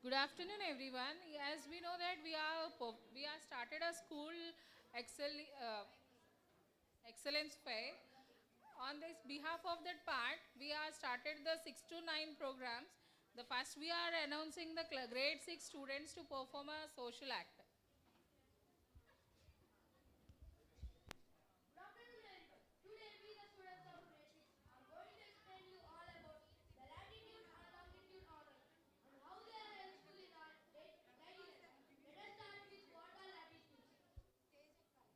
Good afternoon, everyone. As we know that we are started a school uh, excellence fair. On this behalf of that part, we are started the 6 to 9 programs. The first we are announcing the grade 6 students to perform a social act. Good afternoon, everyone. Today, we, the students of grade 6, are going to explain you all about the latitude and longitude orders and how they are helpful in our daily life. Let us start with what are latitudes.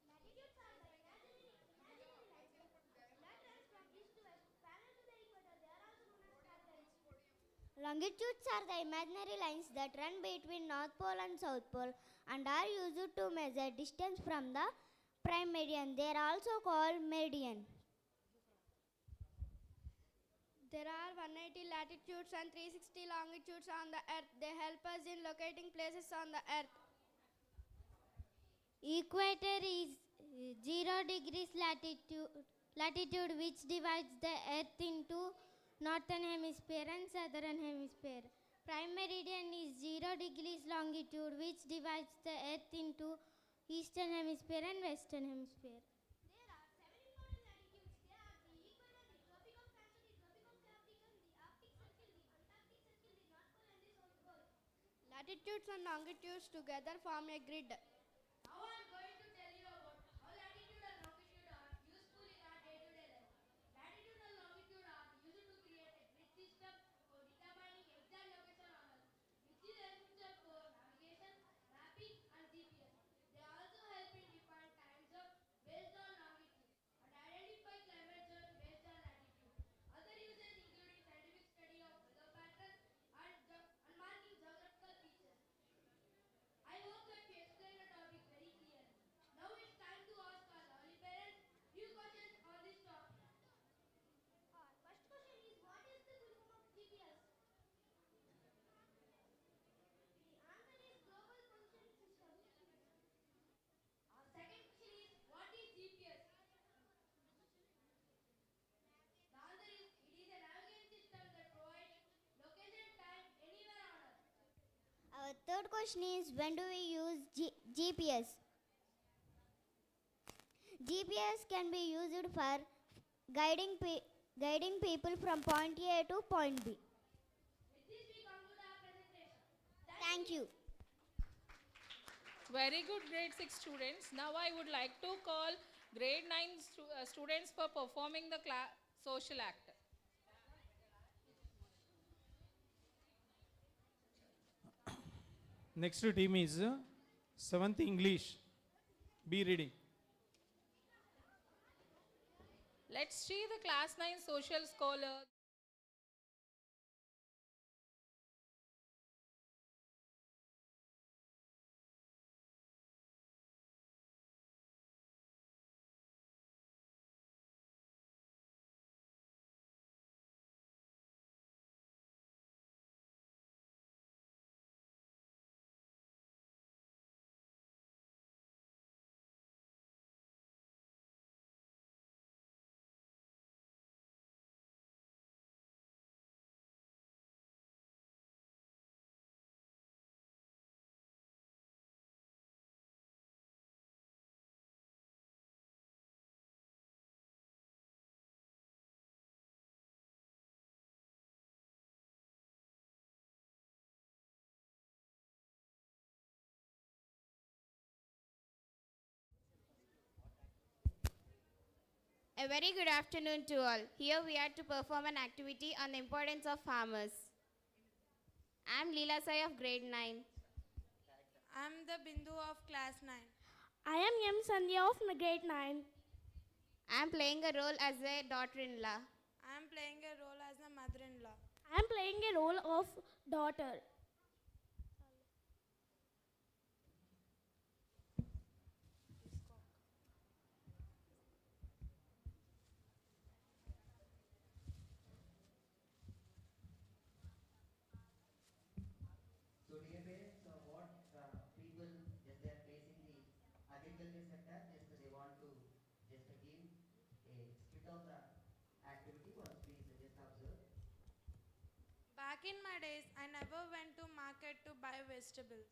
Latitudes are the imaginary lines that runs from east to west, parallel to the equator. They are also known as parallels. Longitudes are the imaginary lines that run between North Pole and South Pole and are used to measure distance from the prime meridian. They are also called meridian. There are 180 latitudes and 360 longitudes on the earth. They help us in locating places on the earth. Equator is 0 degrees latitude which divides the earth into northern hemisphere and southern hemisphere. Prime meridian is 0 degrees longitude which divides the earth into eastern hemisphere and western hemisphere. There are 7 important latitudes. They are the equator, the Tropic of Cancer, the Tropic of Capricorn, the Arctic Circle, the Antarctic Circle, the North Pole, and the South Pole. Latitudes and longitudes together form a grid. Now I am going to tell you about how latitude and longitude are useful in our day-to-day life. Latitude and longitude are used to create a grid system for determining exact location on Earth, which is essential for navigation, mapping, and GPS. They also help in define time zone based on longitude and identify climate zone based on latitude. Other uses including scientific study of weather patterns and marking geographical features. I hope that we explained the topic very clearly. Now it's time to ask our lovely parents few questions on this topic. Our first question is, what is the full form of GPS? The answer is Global Positioning System. Our second question is what is GPS? The answer is it is a navigation system that provides location time anywhere on Earth. Our third question is, when do we use GPS? GPS can be used for guiding people from point A to point B. With this we conclude our presentation. Thank Thank you. you. Very good grade 6 students. Now I would like to call grade 9 students for performing the social act. Next team is 7th English. Be ready. Let's see the class 9 social scholar. A very good afternoon to all. Here we are to perform an activity on the importance of farmers. I am Leela Sai of grade 9. I am the Bindu of class 9. I am M. Sandhya of grade 9. I am playing a role as a daughter-in-law. I am playing a role as a mother-in-law. I am playing a role of daughter. So dear parents, what people just they are facing the agriculture sector, just they want to just give a split of the activity. Once please just observe. Back Back in my days, I never went to market to buy vegetables.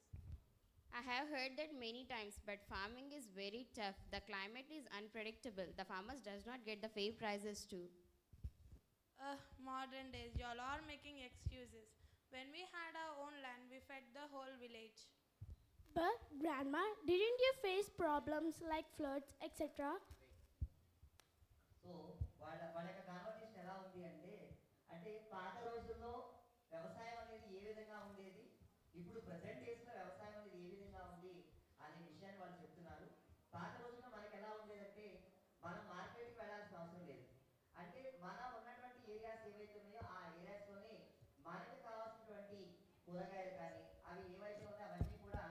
I have heard that many times, but farming is very tough. The climate is unpredictable. The farmers does not get the fair prices too. Modern days, y'all are making excuses. When we had our own land, we fed the whole village. But, Grandma, didn't you face problems like floods, etc.? So వాళ్ళ యొక్క conversation ఎలా ఉంది అంటే పాత రోజుల్లో వ్యవసాయం అనేది ఏ విధంగా ఉండేది, ఇప్పుడు ప్రజెంట్ డేస్లో వ్యవసాయం అనేది ఏ విధంగా ఉంది అనే విషయాన్ని వాళ్ళు చెప్తున్నారు. పాత రోజుల్లో మనకి ఎలా ఉండేదంటే మనం మార్కెట్కి వెళ్ళాల్సిన అవసరం లేదు. అంటే మనం ఉన్నటువంటి ఏరియాస్ ఏవైతే ఉన్నాయో ఆ ఏరియాస్లోనే మనకి కావాల్సినటువంటి కూరగాయలు కానీ అవి ఏవైతే ఉన్నాయో అవన్నీ కూడా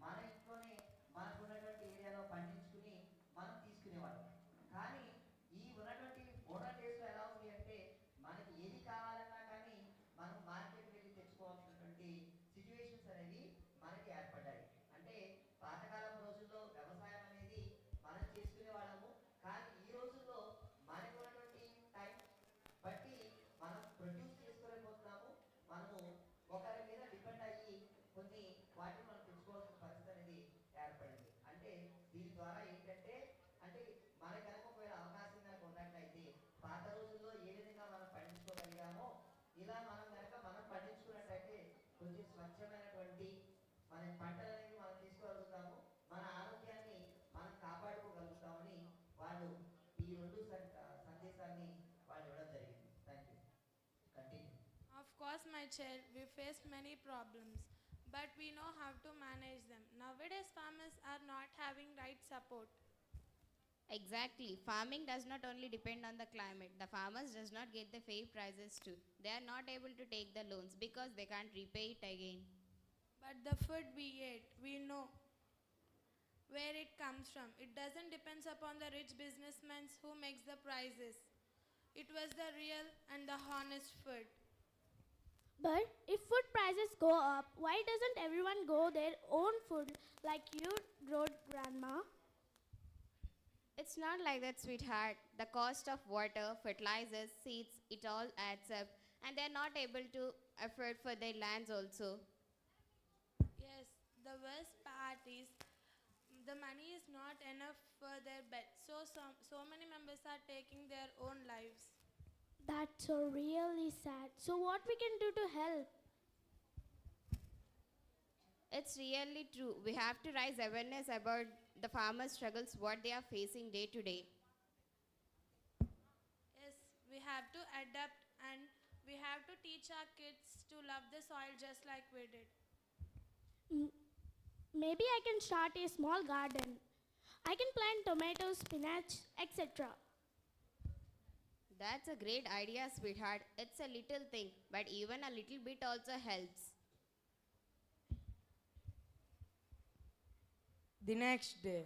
మన ఇంట్లోనే మనకున్నటువంటి ఏరియాలో పండించుకుని మనం తీసుకునేవాళ్ళం. కానీ ఈ ఉన్నటువంటి మోడర్న్ డేస్లో ఎలా ఉంది అంటే మనకి ఏది కావాలన్నా కానీ మనం మార్కెట్ వెళ్ళి తెచ్చుకోవాల్సినటువంటి సిచ్యువేషన్స్ అనేవి మనకి ఏర్పడ్డాయి. అంటే పాతకాలం రోజుల్లో వ్యవసాయం అనేది మనం చేసుకునే వాళ్ళము. కానీ ఈ రోజుల్లో మనకు ఉన్నటువంటి టైం బట్టి మనం ప్రొడ్యూస్ చేసుకోలేకపోతున్నాము. మనము ఒకరి మీద డిపెండ్ అయ్యి కొన్ని వాటిని మనం తెచ్చుకోవాల్సిన పరిస్థితి అనేది ఏర్పడింది. అంటే దీని ద్వారా ఏంటంటే మన కనుక ఒకవేళ అవకాశం కనుక ఉన్నట్లయితే పాత రోజుల్లో ఏ విధంగా మనం పండించుకోగలిగామో ఇలా మనం కనుక మనం పండించుకున్నట్లయితే కొంచెం స్వచ్ఛమైనటువంటి మన పంటలు అనేవి మనం తీసుకోగలుగుతాము, మన ఆరోగ్యాన్ని మనం కాపాడుకోగలుగుతామని వాళ్ళు ఈ రెండు సందేశాన్ని వాళ్ళు ఇవ్వడం జరిగింది. Thank you. Continue. Of course, my child, we face many problems, but we know how to manage them. Nowadays, farmers are not having right support. Exactly. Farming does not only depend on the climate. The farmers does not get the fair prices too. They are not able to take the loans because they can't repay it again. But the food we eat, we know where it comes from. It doesn't depend upon the rich businessmen who makes the prices. It was the real and the honest food. But if food prices go up, why doesn't everyone grow their own food like you wrote, Grandma? It's not like that, sweetheart. The cost of water, fertilizers, seeds, it all adds up, and they're not able to afford for their lands also. Yes, the worst part is the money is not enough for their bed. So many members are taking their own lives. That's so really sad. So what we can do to help? It's really true. We have to raise awareness about the farmers' struggles, what they are facing day to day. Yes, we have to adapt and we have to teach our kids to love the soil just like we did. Maybe I can start a small garden. I can plant tomatoes, spinach, etc. That's a great idea, sweetheart. It's a little thing, but even a little bit also helps. The next day.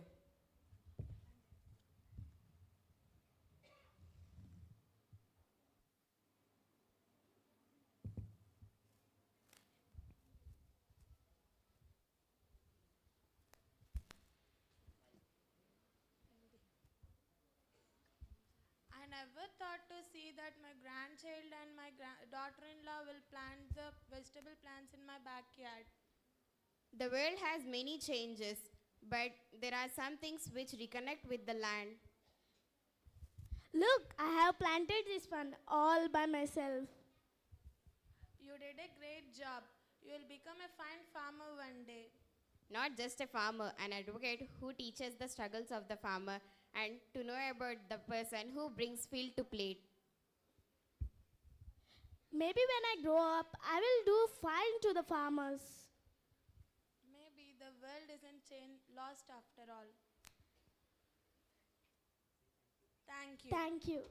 I never thought to see that my grandchild and my daughter-in-law will plant the vegetable plants in my backyard. The world has many changes, but there are some things which reconnect with the land. Look, I have planted this one all by myself. You did a great job. You will become a fine farmer one day. Not just a farmer, an advocate who teaches the struggles of the farmer and to know about the person who brings field to plate. Maybe when I grow up, I will do fine to the farmers. Maybe the world isn't lost after all. Thank you. Thank you.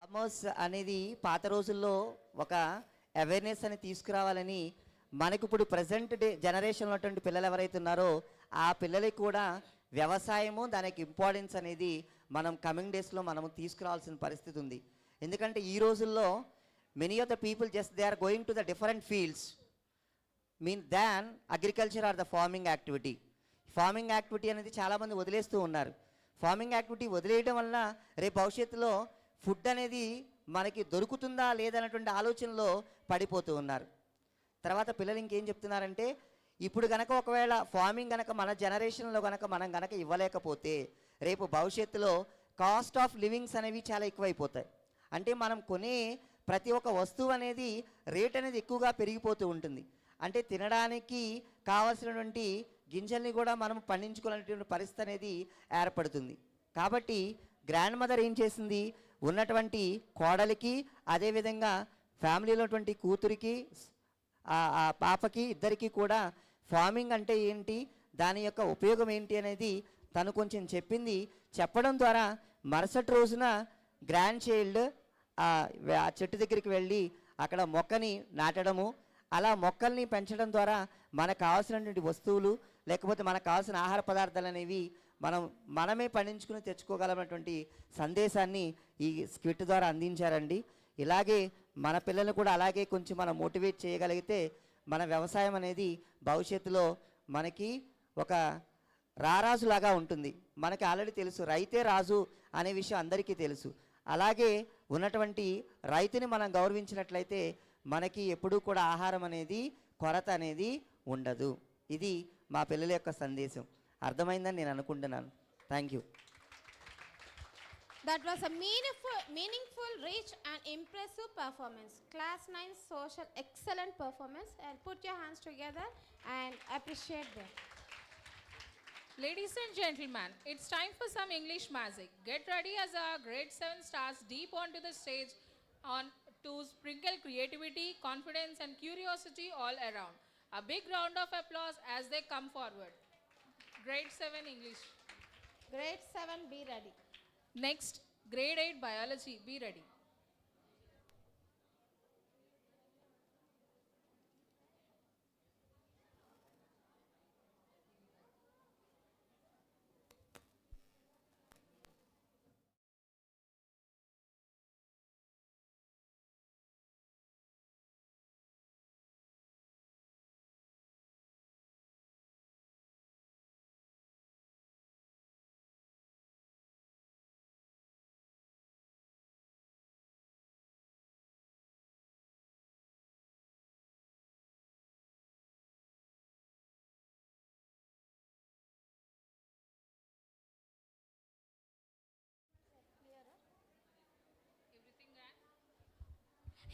Farmers అనేది పాత రోజుల్లో ఒక awareness అని తీసుకురావాలని మనకు ఇప్పుడు present day జనరేషన్లో ఉన్నటువంటి పిల్లలు ఎవరైతే ఉన్నారో ఆ పిల్లలకి కూడా వ్యవసాయము దానికి ఇంపార్టెన్స్ అనేది మనం కమింగ్ డేస్లో మనము తీసుకురావాల్సిన పరిస్థితి ఉంది. ఎందుకంటే ఈ రోజుల్లో many of the people just they are going to the different fields mean than agriculture are the farming activity. Farming activity అనేది చాలామంది వదిలేస్తూ ఉన్నారు. ఫార్మింగ్ యాక్టివిటీ వదిలేయడం వల్ల రేపు భవిష్యత్తులో ఫుడ్ అనేది మనకి దొరుకుతుందా లేదన్నటువంటి ఆలోచనలో పడిపోతూ ఉన్నారు. తర్వాత పిల్లలు ఇంకేం చెప్తున్నారంటే, ఇప్పుడు కనుక ఒకవేళ ఫార్మింగ్ కనుక మన జనరేషన్లో కనుక మనం కనుక ఇవ్వలేకపోతే రేపు భవిష్యత్తులో కాస్ట్ ఆఫ్ లివింగ్స్ అనేవి చాలా ఎక్కువైపోతాయి. అంటే మనం కొనే ప్రతి ఒక్క వస్తువు అనేది రేట్ అనేది ఎక్కువగా పెరిగిపోతూ ఉంటుంది. అంటే తినడానికి కావాల్సినటువంటి గింజల్ని కూడా మనం పండించుకోవాలనేటువంటి పరిస్థితి అనేది ఏర్పడుతుంది. కాబట్టి గ్రాండ్ మదర్ ఏం చేసింది, ఉన్నటువంటి కోడలికి అదేవిధంగా ఫ్యామిలీలో ఉన్నటువంటి కూతురికి ఆ పాపకి ఇద్దరికి కూడా ఫార్మింగ్ అంటే ఏంటి, దాని యొక్క ఉపయోగం ఏంటి అనేది తను కొంచెం చెప్పింది. చెప్పడం ద్వారా మరుసటి రోజున గ్రాండ్ చైల్డ్ ఆ చెట్టు దగ్గరికి వెళ్ళి అక్కడ మొక్కని నాటడము, అలా మొక్కల్ని పెంచడం ద్వారా మనకు కావాల్సినటువంటి వస్తువులు లేకపోతే మనకు కావాల్సిన ఆహార పదార్థాలు అనేవి మనమే పండించుకుని తెచ్చుకోగలమైనటువంటి సందేశాన్ని ఈ స్క్విట్ ద్వారా అందించారండి. ఇలాగే మన పిల్లల్ని కూడా అలాగే కొంచెం మనం మోటివేట్ చేయగలిగితే మన వ్యవసాయం అనేది భవిష్యత్తులో మనకి ఒక రారాజులాగా ఉంటుంది. మనకి ఆల్రెడీ తెలుసు రైతే రాజు అనే విషయం అందరికీ తెలుసు. అలాగే ఉన్నటువంటి రైతుని మనం గౌరవించినట్లయితే మనకి ఎప్పుడూ కూడా ఆహారం అనేది కొరత అనేది ఉండదు. ఇది మా పిల్లల యొక్క సందేశం. అర్థమైందని నేను అనుకుంటున్నాను. Thank you. That was a meaningful, rich and impressive performance. Class 9 social excellent performance, and put your hands together and appreciate them. Ladies and gentlemen, it's time for some English magic. Get ready as our grade 7 starts deep onto the stage to sprinkle creativity, confidence and curiosity all around. A big round of applause as they come forward. Grade 7 English. Grade 7, be ready. Next, grade 8 biology, be ready.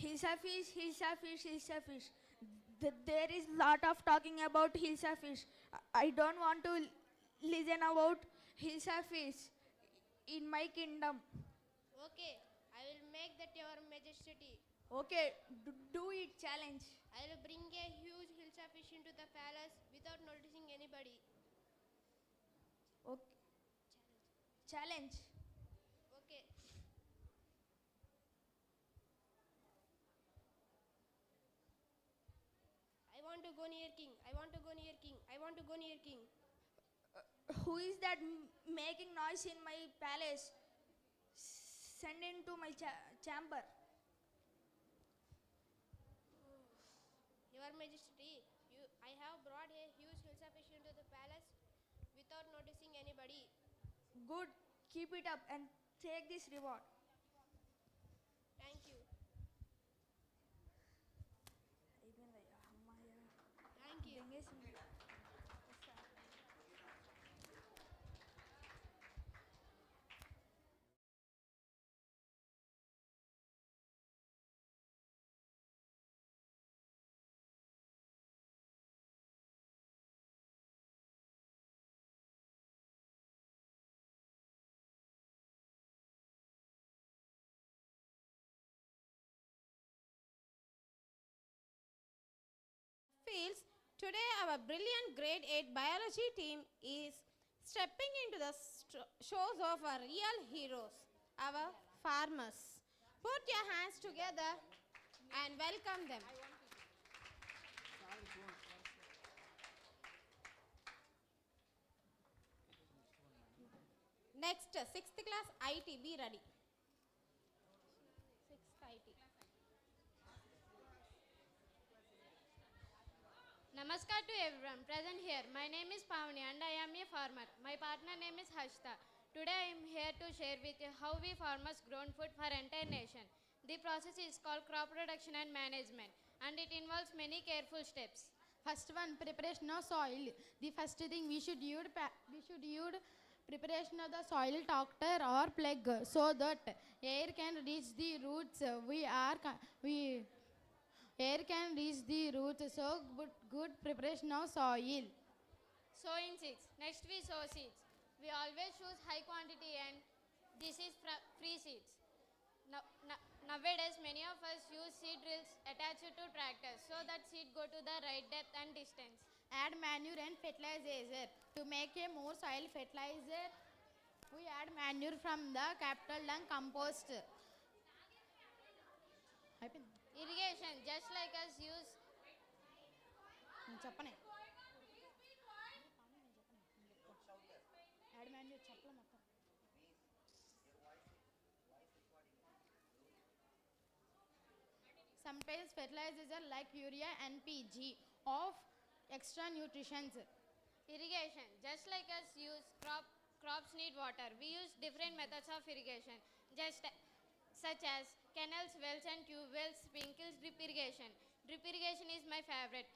Hilsa fish, hilsa fish, hilsa fish. There is lot of talking about hilsa fish. I don't want to listen about hilsa fish in my kingdom. Okay, I will make that your majesty. Okay, do it, challenge. I will bring a huge hilsa fish into the palace without noticing anybody. Okay. Challenge. Okay. I want to go near king. I want to go near king. I want to go near king. Who is that making noise in my palace? Send into my chamber. Your majesty, I have brought a huge hilsa fish into the palace without noticing anybody. Good. Keep it up and take this reward. Thank you. Thank you. Fields, today our brilliant grade 8 biology team is stepping into the shows of our real heroes, our farmers. Put your hands together and welcome them. Next, 6th class IT, be ready. 6th IT. to everyone present here. My name is Pavani and I am a farmer. My partner name is Hashta. Today I am here to share with you how we farmers grown food for entire nation. The process is called crop production and management and it involves many careful steps. First one, preparation of soil. The first thing we should use preparation of the soil tractor or plug so that air can reach the roots. Air can reach the roots. So good preparation of soil. Sowing seeds. Next we sow seeds. We always choose high quantity and this is free seeds. Nowadays many of us use seed drills attached to tractors so that seed go to the right depth and distance. Add manure and fertilizer. To make a more soil fertilizer, we add manure from the capital dung compost. Irrigation, just like us use చెప్పనే add manure చెప్పలే మొత్తం sometimes fertilizers are like urea and NPG of extra nutrition. irrigation, just like us use crops need water. We use different methods of irrigation, such as canals, wells and tube wells, sprinkles, drip irrigation. Drip irrigation is my favorite.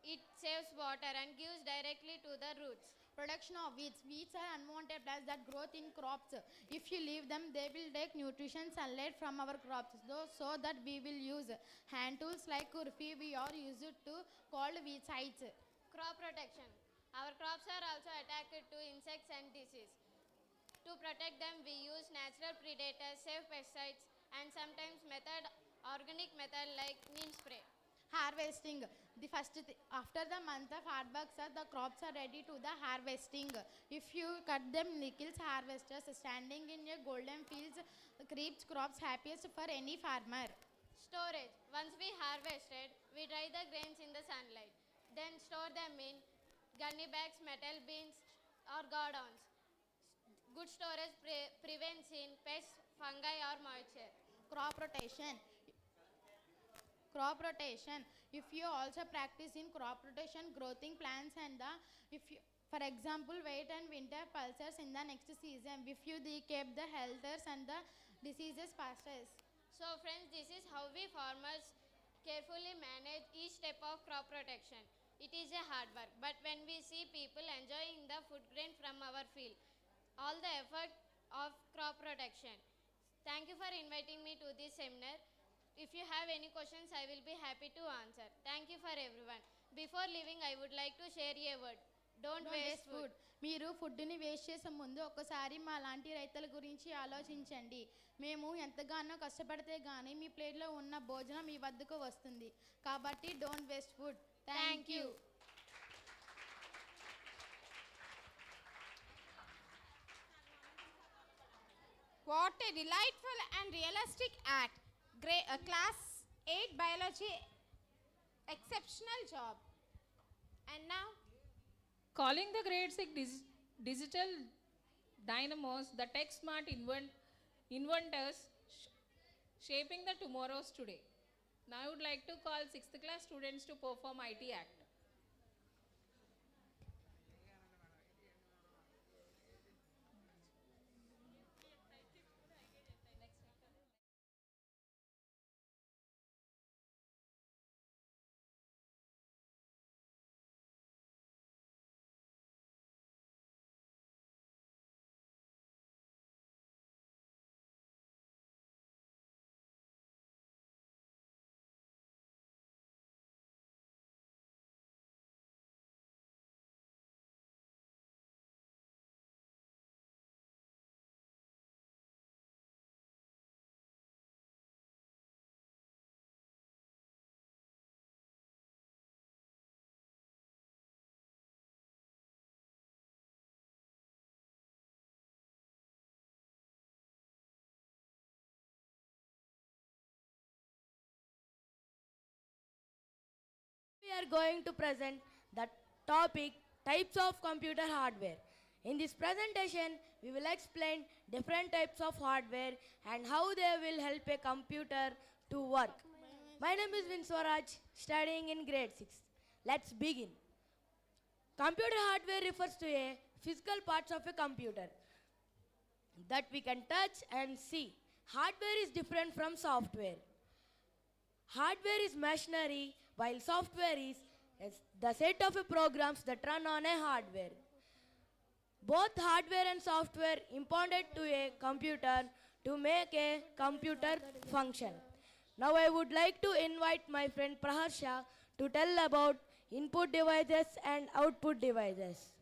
It saves water and gives directly to the roots. Production of weeds. Weeds are unwanted plants that grow in crops. If you leave them, they will take nutrition sunlight from our crops. So that we will use hand tools like kurfi. We are used to called weedicides. Crop protection. Our crops are also attacked to insects and disease. To protect them, we use natural predators, safe pesticides, and sometimes organic method like neem spray. Harvesting. The first after the month of hard work, the crops are ready to the harvesting. If you cut them, kills harvesters. Standing in a golden fields keeps crops happiest for any farmer. Storage. Once we harvested, we dry the grains in the sunlight. Then store them in gunny bags, metal bins or godowns. Good storage prevents in pests, fungi or moisture. Crop rotation. Crop rotation. If you also practice in crop rotation, growing plants and for example, wait and winter pulses in the next season. If you keep the healthers and the diseases passes. So friends, this is how we farmers carefully manage each step of crop protection. It is a hard work, but when we see people enjoying the food grain from our field, all the effort of crop protection. Thank you for inviting me to this seminar. If you have any questions, I will be happy to answer. Thank you for everyone. Before leaving, I would like to share a word. Don't waste food. మీరు ఫుడ్ని waste చేసే ముందు ఒక్కసారి మా లాంటి రైతుల గురించి ఆలోచించండి. మేము ఎంతగానో కష్టపడితే కానీ మీ ప్లేట్లో ఉన్న భోజనం మీ వద్దకు వస్తుంది. కాబట్టి don't waste food. Thank you. What a delightful and realistic act. Class 8 biology, exceptional job. And now, Calling the grade 6 digital dynamos, the tech smart inventors shaping the tomorrows today. Now I would like to call 6th class students to perform IT act. We are going to present the topic types of computer hardware. In this presentation, we will explain different types of hardware and how they will help a computer to work. My name is Vinswaraj, studying in grade 6. Let's begin. Computer hardware refers to a physical parts of a computer that we can touch and see. Hardware is different from software. Hardware is machinery, while software is the set of programs that run on a hardware. Both hardware and software impounded to a computer to make a computer function. Now I would like to invite my friend Praharsha to tell about input devices and output devices.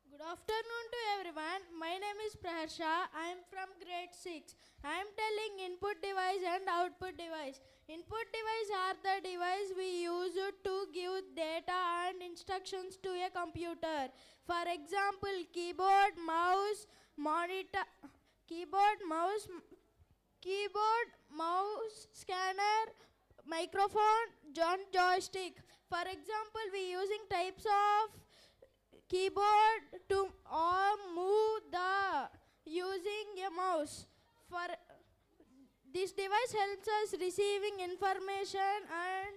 Good afternoon to everyone. My name is Praharsha. I am from grade 6. I am telling input device and output device. Input device are the device we use to give data and instructions to a computer. For example, keyboard, mouse, monitor, keyboard, mouse, scanner, microphone, joystick. For example, we using types of keyboard to move the using a mouse. For this device helps us receiving information and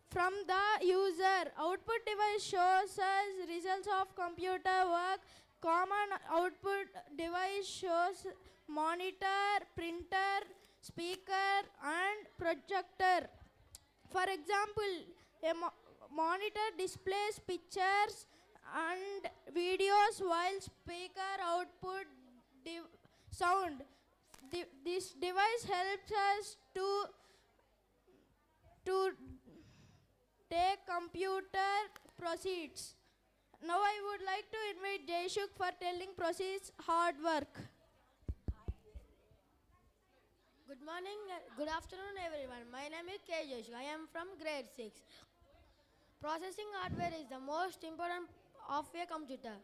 from the user. Output device shows us results of computer work. Common output device shows monitor, printer, speaker and projector. For example, a monitor displays pictures and videos while speaker output sound. This device helps us to take computer proceeds. Now I would like to invite Jayshuk for telling proceeds hard work. Good morning, good afternoon everyone. My name is K. Jayshuk. I am from grade 6. Processing hardware is the most important of a computer.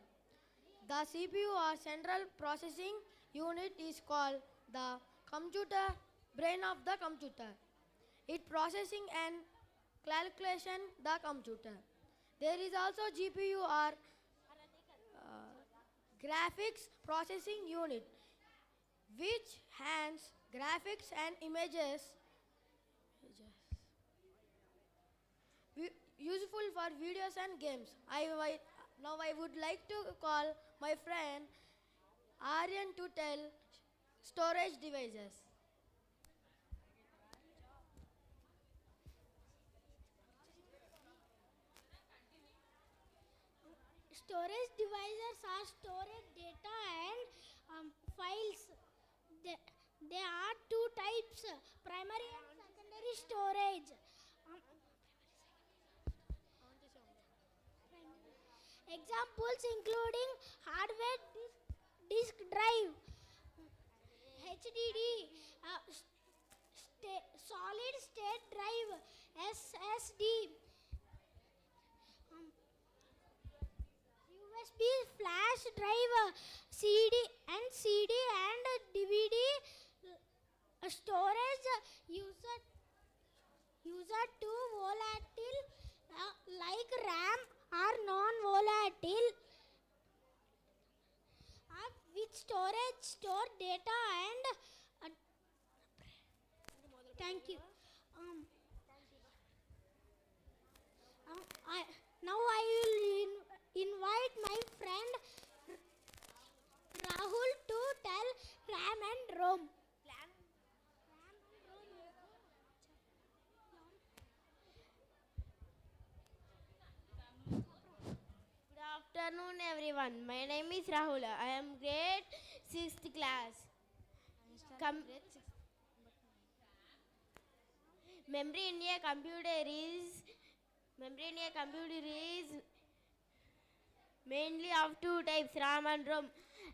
The CPU or central processing unit is called the computer brain of the computer. It processing and calculation the computer. There is also GPU or graphics processing unit, which hands graphics and images useful for videos and games. Now I would like to call my friend Aryan to tell storage devices. Storage devices are storage data and files. There are two types, primary and secondary storage. Examples including hardware disk drive, HDD, solid state drive, SSD, USB flash drive, CD and DVD storage. User to volatile like RAM are non-volatile, with storage store data and thank you. Now I will invite my friend Rahul to tell RAM and ROM. Good afternoon everyone. My name is Rahul. I am grade 6th class. Memory in a computer is mainly of two types, RAM and ROM.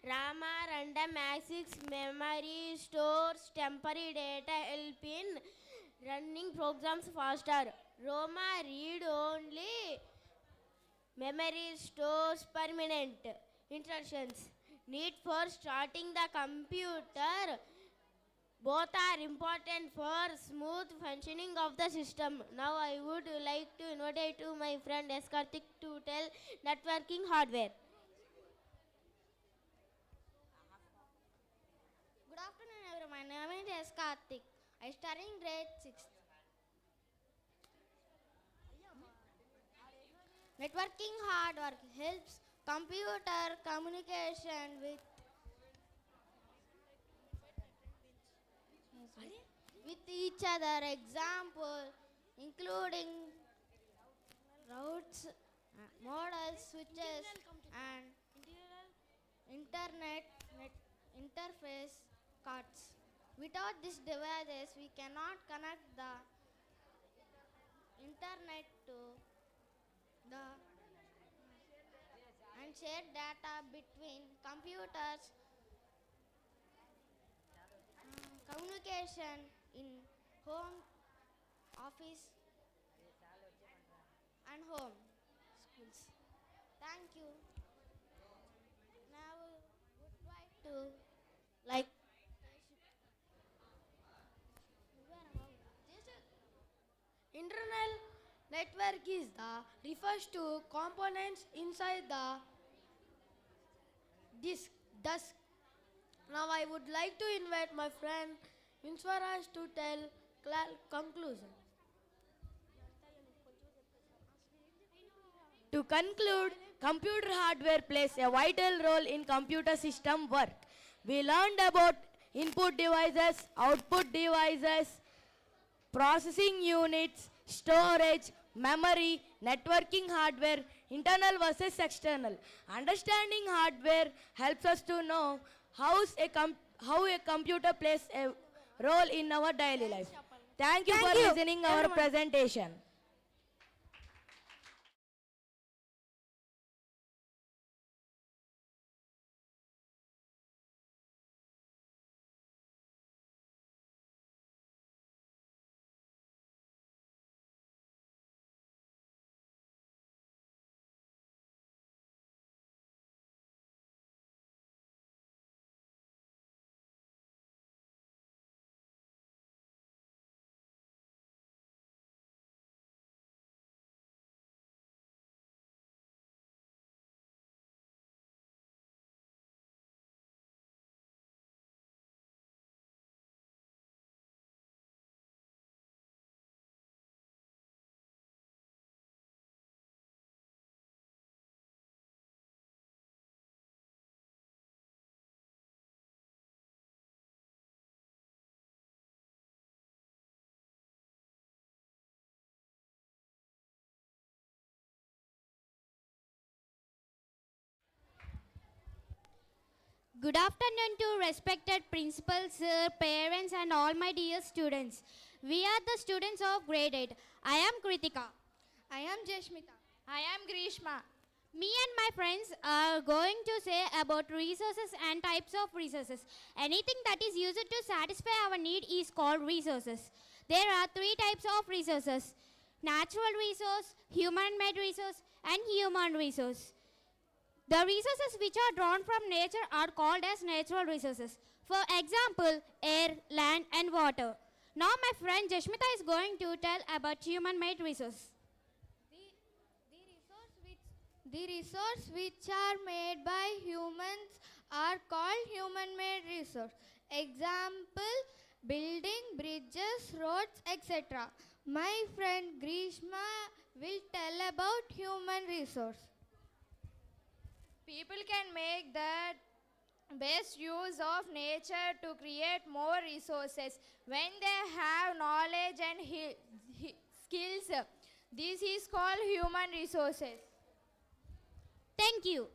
RAM are random access memory, stores temporary data, help in running programs faster. ROM are read only memory, stores permanent instructions, need for starting the computer. Both are important for smooth functioning of the system. Now I would like to invite to my friend S. Karthik to tell networking hardware. Good afternoon everyone. My name is S. Karthik. I study in grade 6. Networking hard work helps computer communication with each other. Example including routes, models, switches, and internet interface cards. Without these devices, we cannot connect the internet to the and share data between computers. Communication in home, office, and home schools. Thank you. Now would like to like Internal network is the refers to components inside the disk. Thus, now I would like to invite my friend Vinswaraj to tell conclusion. To conclude, computer hardware plays a vital role in computer system work. We learned about input devices, output devices, processing units, storage, memory, networking hardware, internal versus external. Understanding hardware helps us to know how a computer plays a role in our daily life. Thank you for listening our presentation. Good afternoon to respected principals, parents and all my dear students. We are the students of grade 8. I am Kritika. I am Jeshmita. I am Grishma. Me and my friends are going to say about resources and types of resources. Anything that is used to satisfy our need is called resources. There are three types of resources: natural resource, human-made resource and human resource. The resources which are drawn from nature are called as natural resources. For example, air, land and water. Now my friend Jeshmita is going to tell about human-made resource. The resource which are made by humans are called human-made resource. Example, building, bridges, roads, etc. My friend Grishma will tell about human resource. People can make the best use of nature to create more resources. When they have knowledge and skills, this is called human resources. Thank you.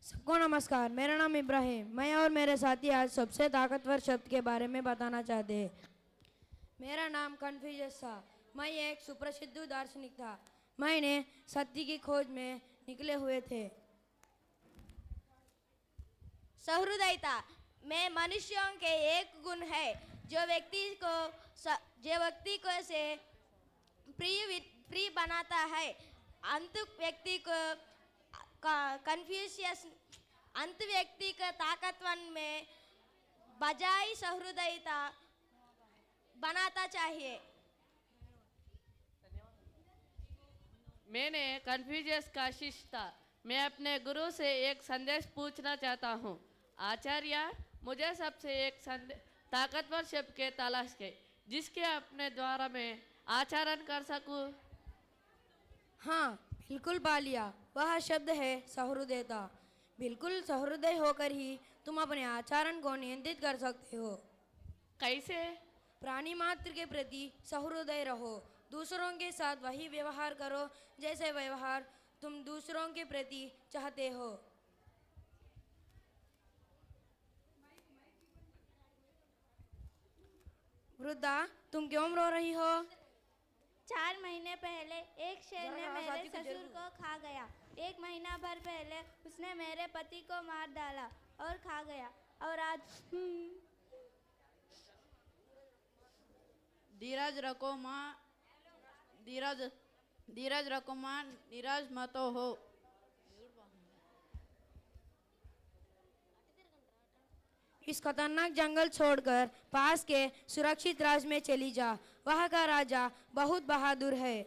सबको नमस्कार। मेरा नाम इब्राहिम। मैं और मेरे साथी आज सबसे ताकतवर शब्द के बारे में बताना चाहते हैं। मेरा नाम कन्फ्यूजस था। मैं एक सुप्रसिद्ध दार्शनिक था। मैंने सत्य की खोज में निकले हुए थे। सहृदयता में मनुष्यों के एक गुण है जो व्यक्ति को से प्रिय बनाता है। अंत व्यक्ति को कन्फ्यूशियस अंत व्यक्ति का ताकतवर में बजाय सहृदयता बनाता चाहिए। मैंने कन्फ्यूजियस का शिष्य था। मैं अपने गुरु से एक संदेश पूछना चाहता हूँ। आचार्य, मुझे सबसे एक ताकतवर शब्द के तलाश के जिसके अपने द्वारा मैं आचरण कर सकूं। हाँ, बिल्कुल पा लिया। वह शब्द है सहृदयता। बिल्कुल सहृदय होकर ही तुम अपने आचरण को नियंत्रित कर सकते हो। कैसे? प्राणी मात्र के प्रति सहृदय रहो। दूसरों के साथ वही व्यवहार करो जैसे व्यवहार तुम दूसरों के प्रति चाहते हो। वृद्धा, तुम क्यों रो रही हो? 4 महीने पहले एक शेर ने जरा मेरे साथी को ससुर जरूर। को खा गया। 1 महीना भर पहले उसने मेरे पति को मार डाला और खा गया। और आज धीरज रखो माँ, धीरज रखो माँ, निराश मत हो। इस खतरनाक जंगल छोड़कर पास के सुरक्षित राज्य में चली जा। वहाँ का राजा बहुत बहादुर है।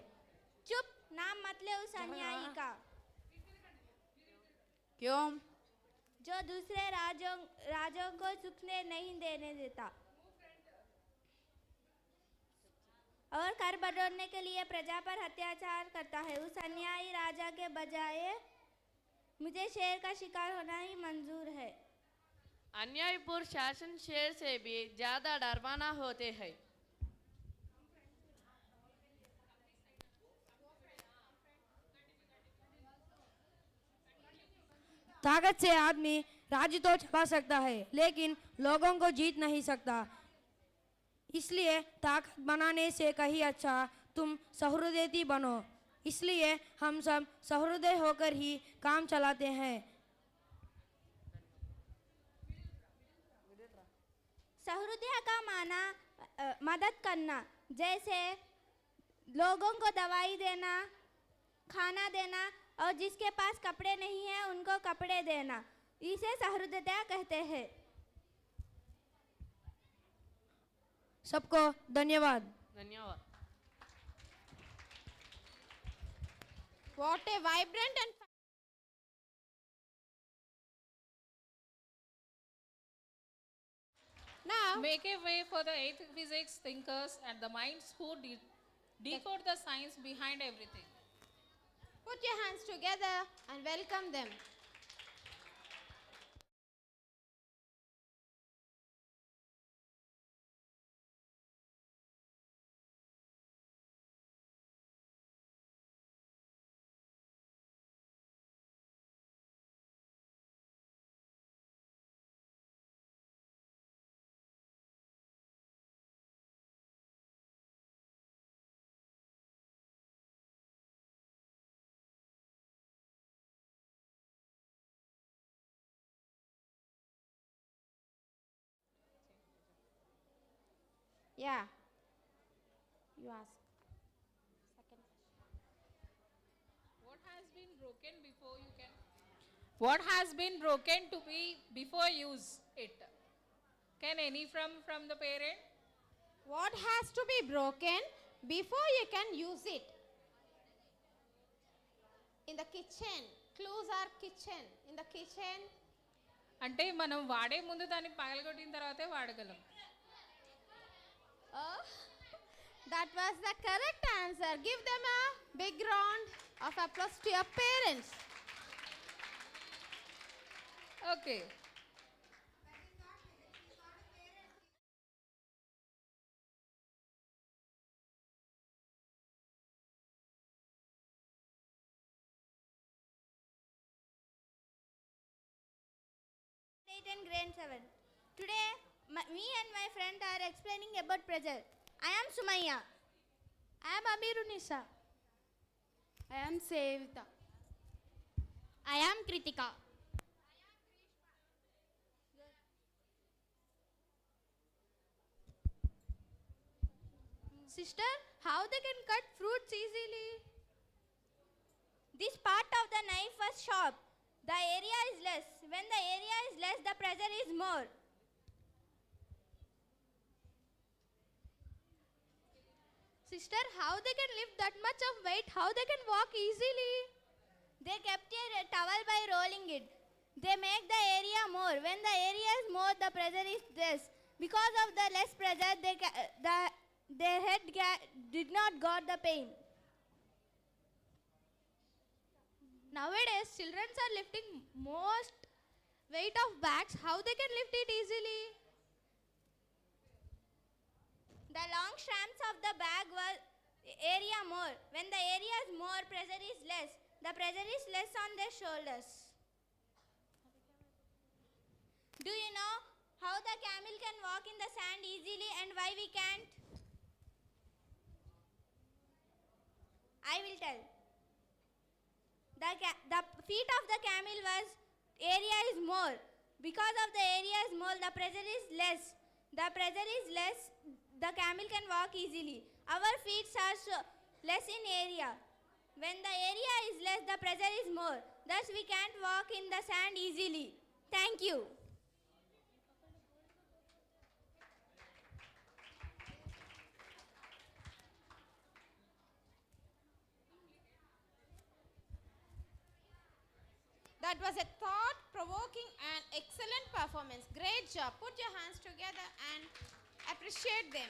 चुप, नाम मत ले उस अन्यायी का क्यों? जो दूसरे राजों को सुखने नहीं देने देता और कर बढ़ाने के लिए प्रजा पर अत्याचार करता है। उस अन्यायी राजा के बजाय मुझे शेर का शिकार होना ही मंजूर है। अन्यायपूर्ण शासन शेर से भी ज्यादा डरवाना होते हैं। ताकत से आदमी राज्य तो चला सकता है लेकिन लोगों को जीत नहीं सकता। इसलिए ताकत बनाने से कहीं अच्छा तुम सहृदयी बनो। इसलिए हम सब सहृदय होकर ही काम चलाते हैं। सहृदय का माना मदद करना, जैसे लोगों को दवाई देना, खाना देना और जिसके पास कपड़े नहीं है उनको कपड़े देना। इसे सहृदयता कहते हैं। सबको धन्यवाद। धन्यवाद। What a vibrant and now Make a way for the eighth physics thinkers and the minds who decode the science behind everything. put your hands together and welcome them. Yeah. You ask. Second question. What has been broken before you can? What has been broken to be before use it? Can any from the parent? What has to be broken before you can use it? In the kitchen. Clues are kitchen. In the kitchen. అంటే మనం వాడే ముందు దాన్ని పగలగొట్టిన తర్వాతే వాడగలం. Oh, that was the correct answer. Give them a big round of applause to your parents. Okay. 8 and grade 7. Today, me and my friend are explaining about pressure. I am Sumaya. I am Amirunisa. I am Sevita. I am Kritika. Sister, how they can cut fruits easily? This part of the knife was sharp. The area is less. When the area is less, the pressure is more. Sister, how they can lift that much of weight? How they can walk easily? They kept a towel by rolling it. They make the area more. When the area is more, the pressure is less. Because of the less pressure, their head did not got the pain. Nowadays, children are lifting most weight of bags. How they can lift it easily? The long strands of the bag was area more. When the area is more, pressure is less. The pressure is less on their shoulders. Do you know how the camel can walk in the sand easily and why we can't? I will tell. The feet of the camel was area is more. Because of the area is more, the pressure is less. The pressure is less, the camel can walk easily. Our feet are less in area. When the area is less, the pressure is more. Thus, we can't walk in the sand easily. Thank you. That was a thought-provoking and excellent performance. Great job. Put your hands together and appreciate them.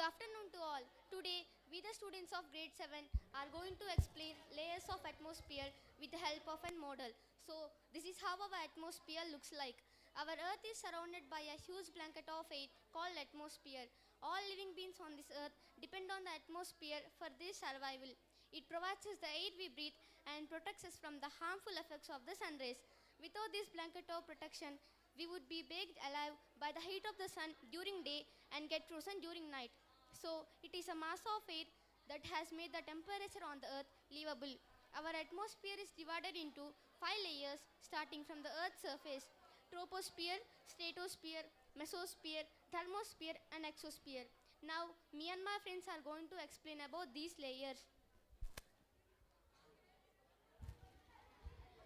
Good afternoon to all. Today, we the students of grade 7 are going to explain layers of atmosphere with the help of a model. So, this is how our atmosphere looks like. Our earth is surrounded by a huge blanket of air called atmosphere. All living beings on this earth depend on the atmosphere for their survival. It provides us the air we breathe and protects us from the harmful effects of the sun rays. Without this blanket of protection, we would be baked alive by the heat of the sun during day and get frozen during night. So, it is a mass of air that has made the temperature on the earth livable. Our atmosphere is divided into 5 layers starting from the earth's surface: troposphere, stratosphere, mesosphere, thermosphere and exosphere. Now, me and my friends are going to explain about these layers.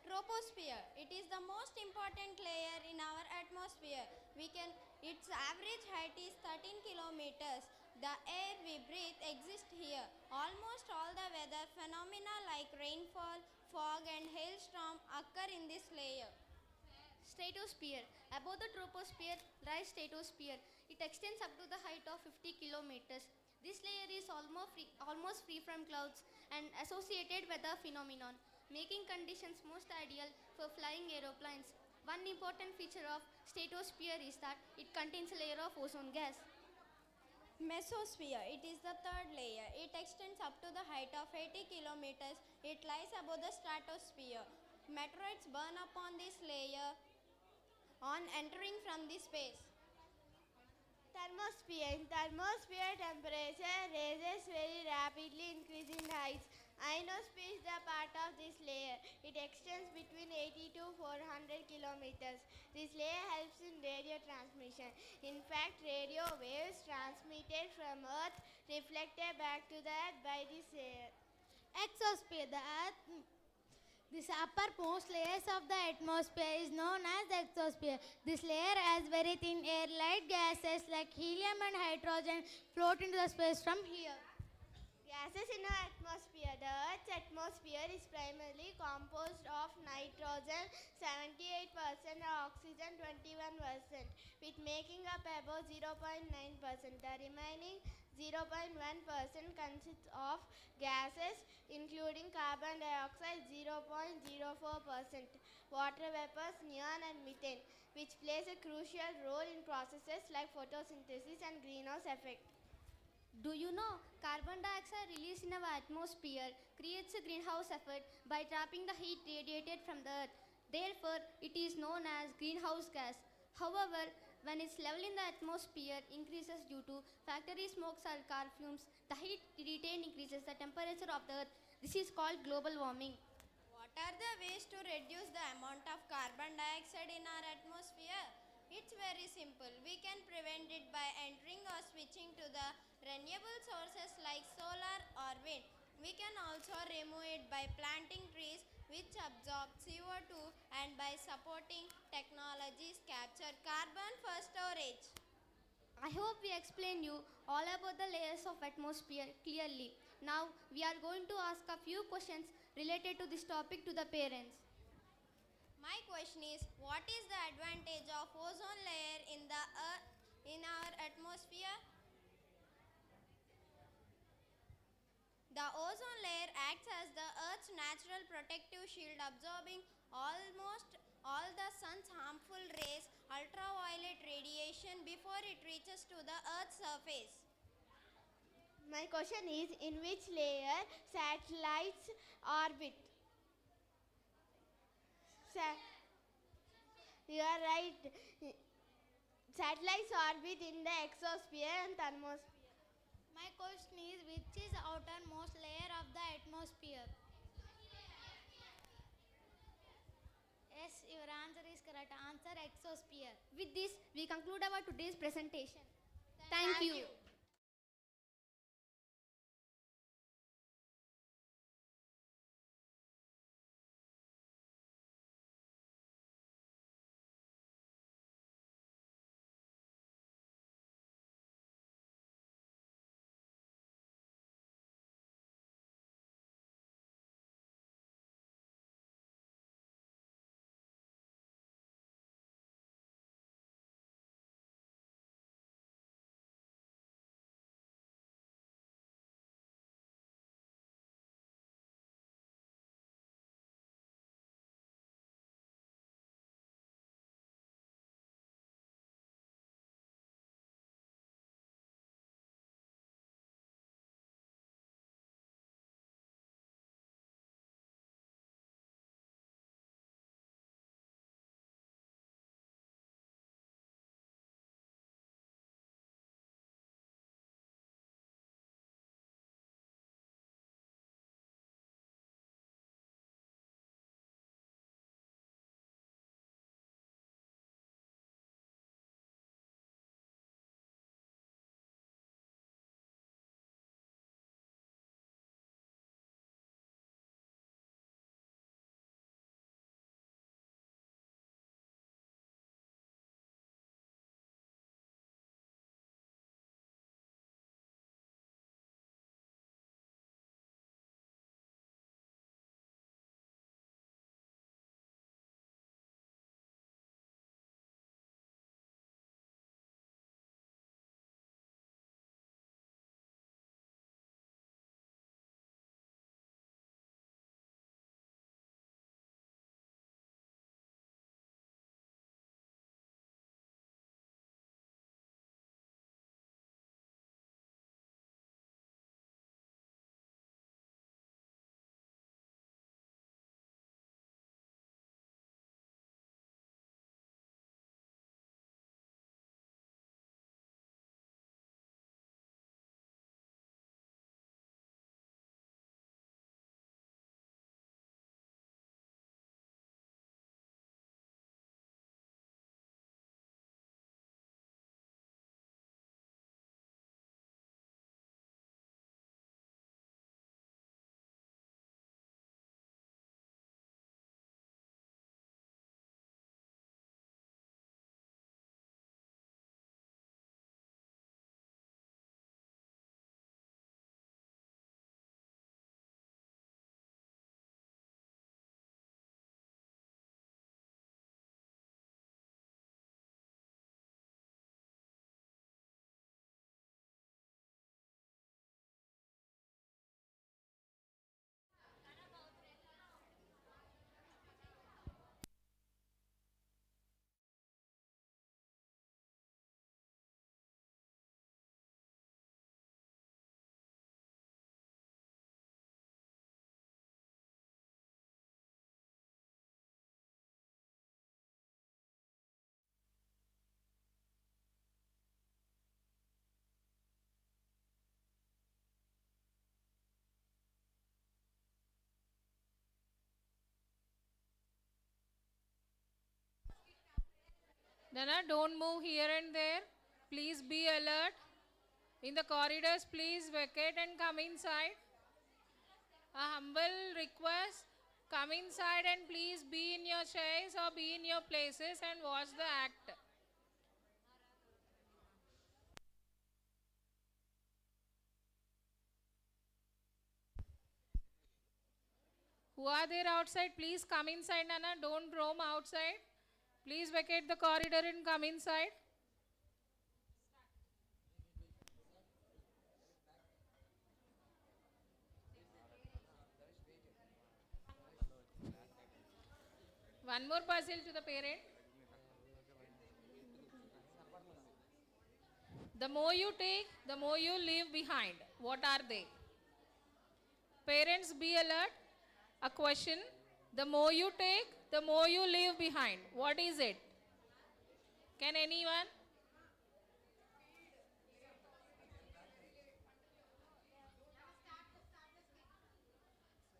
Troposphere. It is the most important layer in our atmosphere. Its average height is 13 kilometers. The air we breathe exists here. Almost all the weather phenomena like rainfall, fog and hailstorm occur in this layer. Stratosphere. Above the troposphere lies stratosphere. It extends up to the height of 50 kilometers. This layer is almost free from clouds and associated weather phenomenon, making conditions most ideal for flying aeroplanes. One important feature of stratosphere is that it contains a layer of ozone gas. Mesosphere. It is the third layer. It extends up to the height of 80 kilometers. It lies above the stratosphere. Meteorites burn upon this layer on entering from the space. Thermosphere. In thermosphere, temperature rises very rapidly, increasing heights. Ionosphere is the part of this layer. It extends between 80 to 400 kilometers. This layer helps in radio transmission. In fact, radio waves transmitted from Earth reflected back to the Earth by this layer. Exosphere. This uppermost layers of the atmosphere is known as the exosphere. This layer has very thin air, light gases like helium and hydrogen float into the space from here. Gases in our atmosphere. The Earth's atmosphere is primarily composed of nitrogen 78% and oxygen 21%, with making up about 0.9%. The remaining 0.1% consists of gases including carbon dioxide 0.04%, water vapors, neon and methane, which plays a crucial role in processes like photosynthesis and greenhouse effect. Do you know carbon dioxide released in our atmosphere creates a greenhouse effect by trapping the heat radiated from the earth. Therefore, it is known as greenhouse gas. However, when its level in the atmosphere increases due to factory smokes or car fumes, the heat retained increases the temperature of the earth. This is called global warming. What are the ways to reduce the amount of carbon dioxide in our atmosphere? It's very simple. We can prevent it by entering or switching to the renewable sources like solar or wind. We can also remove it by planting trees which absorb CO2 and by supporting technologies capture carbon for storage. I hope we explained you all about the layers of atmosphere clearly. Now we are going to ask a few questions related to this topic to the parents. My question is, what is the advantage of ozone layer in our atmosphere? The ozone layer acts as the Earth's natural protective shield, absorbing almost all the sun's harmful rays, ultraviolet radiation, before it reaches to the Earth's surface. My question is, in which layer satellites orbit? You are right. Satellites orbit in the exosphere and thermosphere. My question is, which is the outermost layer of the atmosphere? Yes, your answer is correct. Answer exosphere. With this, we conclude our today's presentation. Thank you. Nana, don't move here and there. Please be alert. In the corridors, please vacate and come inside. A humble request, come inside and please be in your chairs or be in your places and watch the act. Who are there outside? Please come inside, Nana. Don't roam outside. Please vacate the corridor and come inside. One more puzzle to the parent. The more you take, the more you leave behind. What are they? Parents, be alert. A question. The more you take, the more you leave behind. What is it? Can anyone?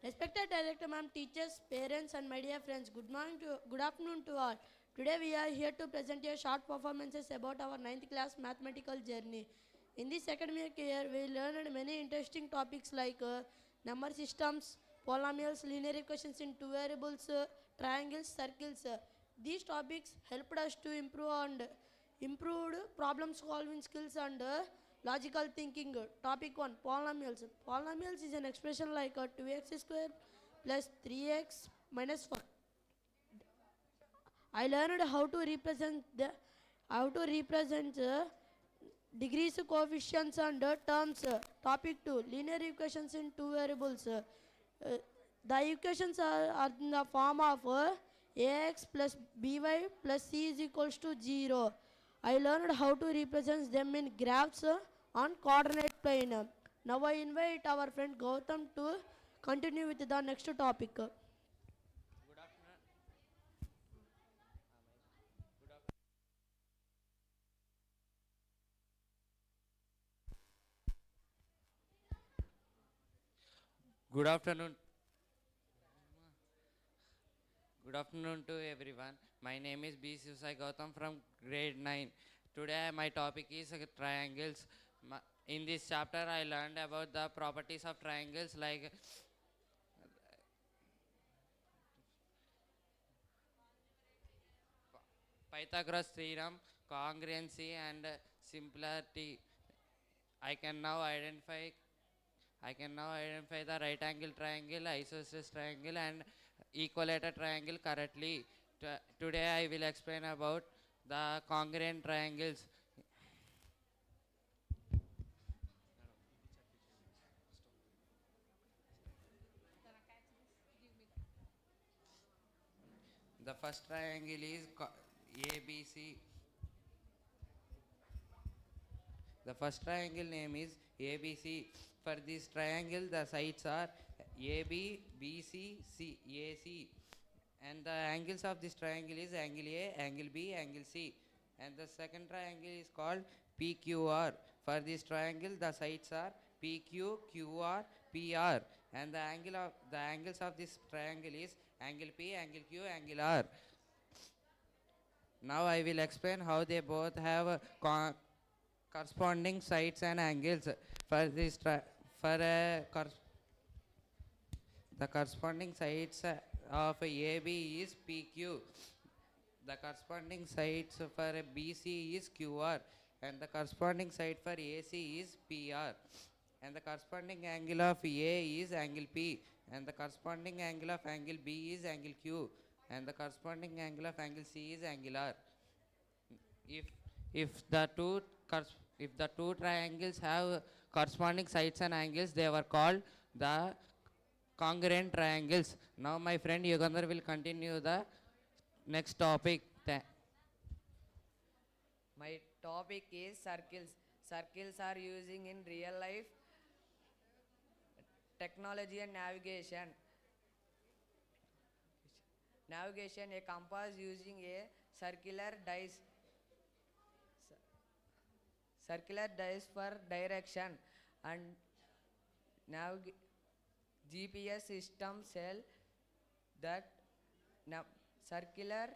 Respected Director Ma'am, teachers, parents and my dear friends, good afternoon to all. Today we are here to present a short performances about our 9th class mathematical journey. In this academic year, we learned many interesting topics like number systems, polynomials, linear equations in two variables, triangles, circles. These topics helped us to improved problem solving skills and logical thinking. Topic 1, polynomials. Polynomials is an expression like 2x square plus 3x minus 4. I learned how to represent degrees, coefficients and terms. Topic 2, linear equations in two variables. The equations are in the form of ax plus by plus c is equals to 0. I learned how to represent them in graphs on coordinate plane. Now I invite our friend Gautam to continue with the next topic. Good afternoon. Good afternoon to everyone. My name is B. Susai Gautam from grade 9. Today my topic is triangles. In this chapter I learned about the properties of triangles like Pythagoras theorem, congruency and similarity. I can now identify the right angle triangle, isosceles triangle and equilateral triangle correctly. Today I will explain about the congruent triangles. The first triangle is ABC. The first triangle name is ABC. For this triangle, the sides are AB, BC, AC. And the angles of this triangle is angle A, angle B, angle C. And the second triangle is called PQR. For this triangle, the sides are PQ, QR, PR. And the angles of this triangle is angle P, angle Q, angle R. Now I will explain how they both have corresponding sides and angles. For this the corresponding sides of AB is PQ. The corresponding sides for BC is QR. And the corresponding side for AC is PR. And the corresponding angle of A is angle P. And the corresponding angle of angle B is angle Q. And the corresponding angle of angle C is angle R. If the two triangles have corresponding sides and angles, they were called the congruent triangles. Now my friend Yugandhar will continue the next topic. My topic is circles. Circles are using in real life technology and navigation. Navigation, a compass using a circular dice for direction, and GPS system cell that circular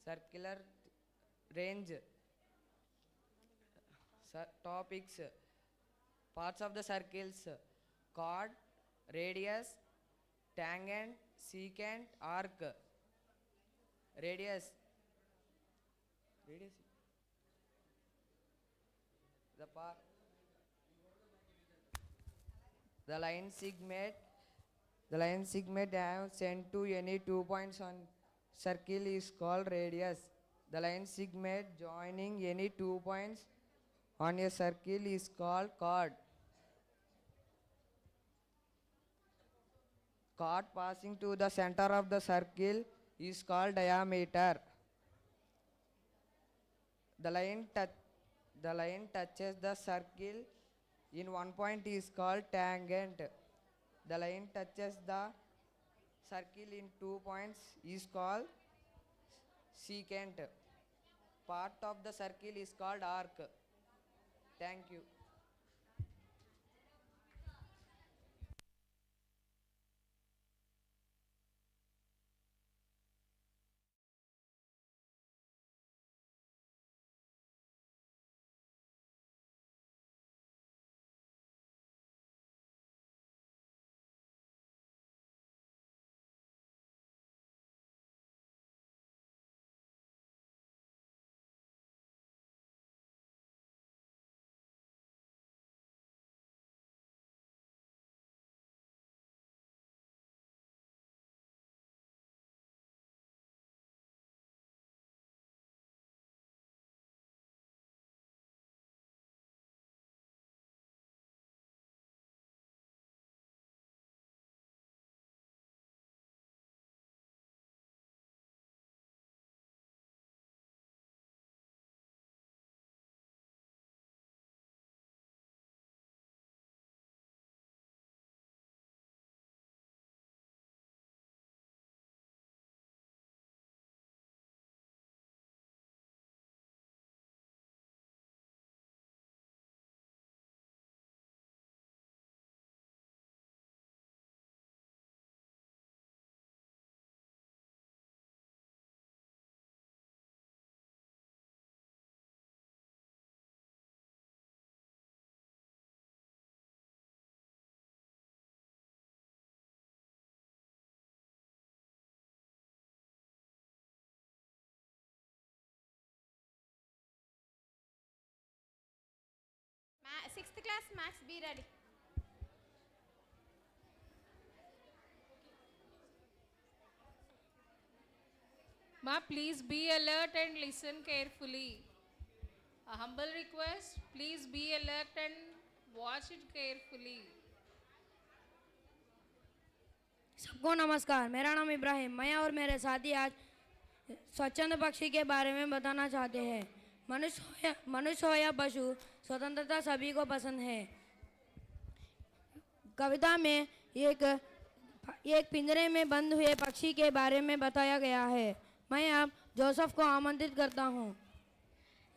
circular range. Topics: parts of the circles: chord, radius, tangent, secant, arc. Radius. The part. The line segment have sent to any 2 points on circle is called radius. The line segment joining any 2 points on a circle is called chord. Chord passing to the center of the circle is called diameter. The line touches the circle in 1 point is called tangent. The line touches the circle in 2 points is called secant. Part of the circle is called arc. Thank you. Sixth class Max, be ready. Ma, please be alert and listen carefully. A humble request, please be alert and watch it carefully. सबको नमस्कार। मेरा नाम इब्राहिम। मैं और मेरे साथी आज स्वच्छंद पक्षी के बारे में बताना चाहते हैं। मनुष्य हो या पशु, स्वतंत्रता सभी को पसंद है। कविता में एक पिंजरे में बंद हुए पक्षी के बारे में बताया गया है। मैं अब जोसेफ को आमंत्रित करता हूँ।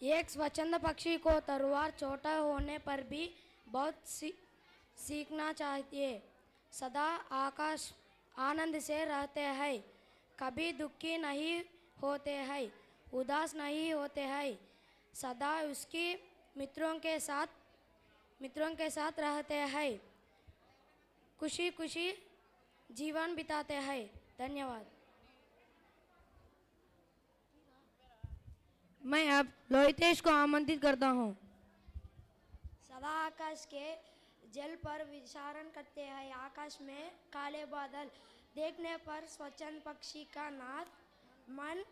एक स्वच्छंद पक्षी को तलवार छोटा होने पर भी बहुत सीखना चाहिए। सदा आकाश आनंद से रहते हैं, कभी दुखी नहीं होते हैं, उदास नहीं होते हैं, सदा उसके मित्रों के साथ रहते हैं, खुशी खुशी जीवन बिताते हैं। धन्यवाद। मैं अब लोहितेश को आमंत्रित करता हूँ। सदा आकाश के जल पर विचरण करते हैं। आकाश में काले बादल देखने पर स्वच्छंद पक्षी का नाच मन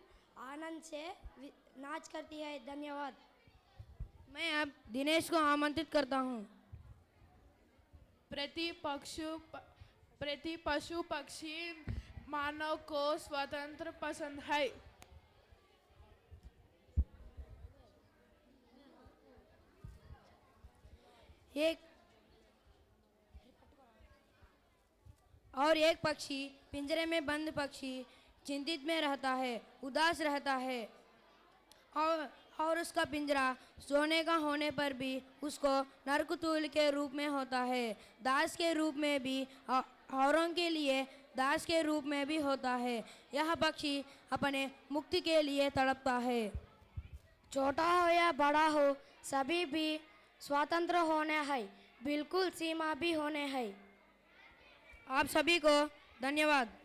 आनंद से नाच करती है। धन्यवाद। मैं अब दिनेश को आमंत्रित करता हूँ। प्रति पशु पक्षी मानव को स्वतंत्र पसंद है। एक पक्षी पिंजरे में बंद पक्षी चिंतित में रहता है, उदास रहता है और उसका पिंजरा सोने का होने पर भी उसको नरकतुल के रूप में होता है, दास के रूप में भी औरों के लिए दास के रूप में भी होता है। यह पक्षी अपने मुक्ति के लिए तड़पता है। छोटा हो या बड़ा हो, सभी भी स्वतंत्र होने हैं, बिल्कुल सीमा भी होने हैं। आप सभी को धन्यवाद।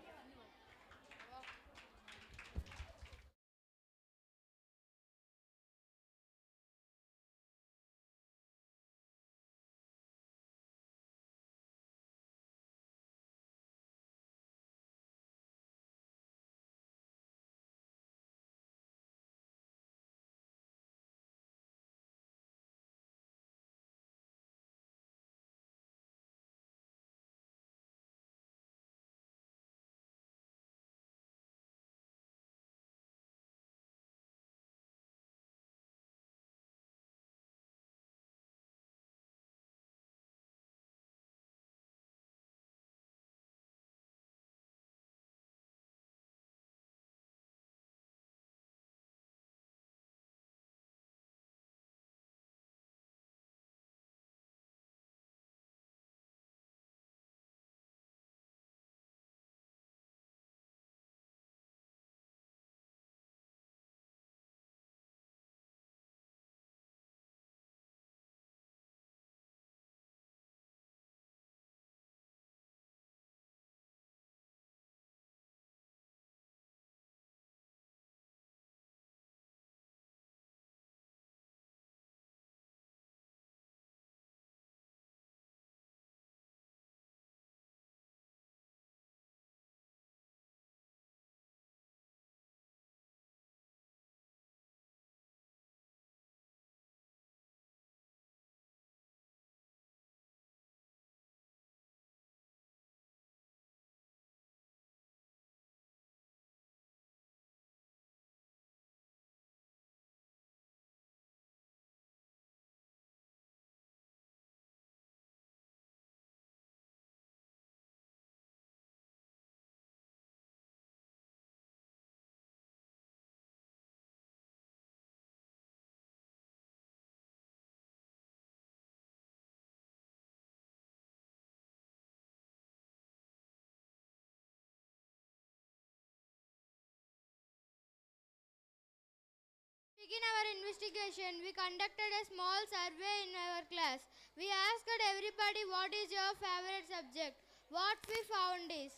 Begin our investigation, we conducted a small survey in our class. We asked everybody what is your favorite subject. What we found is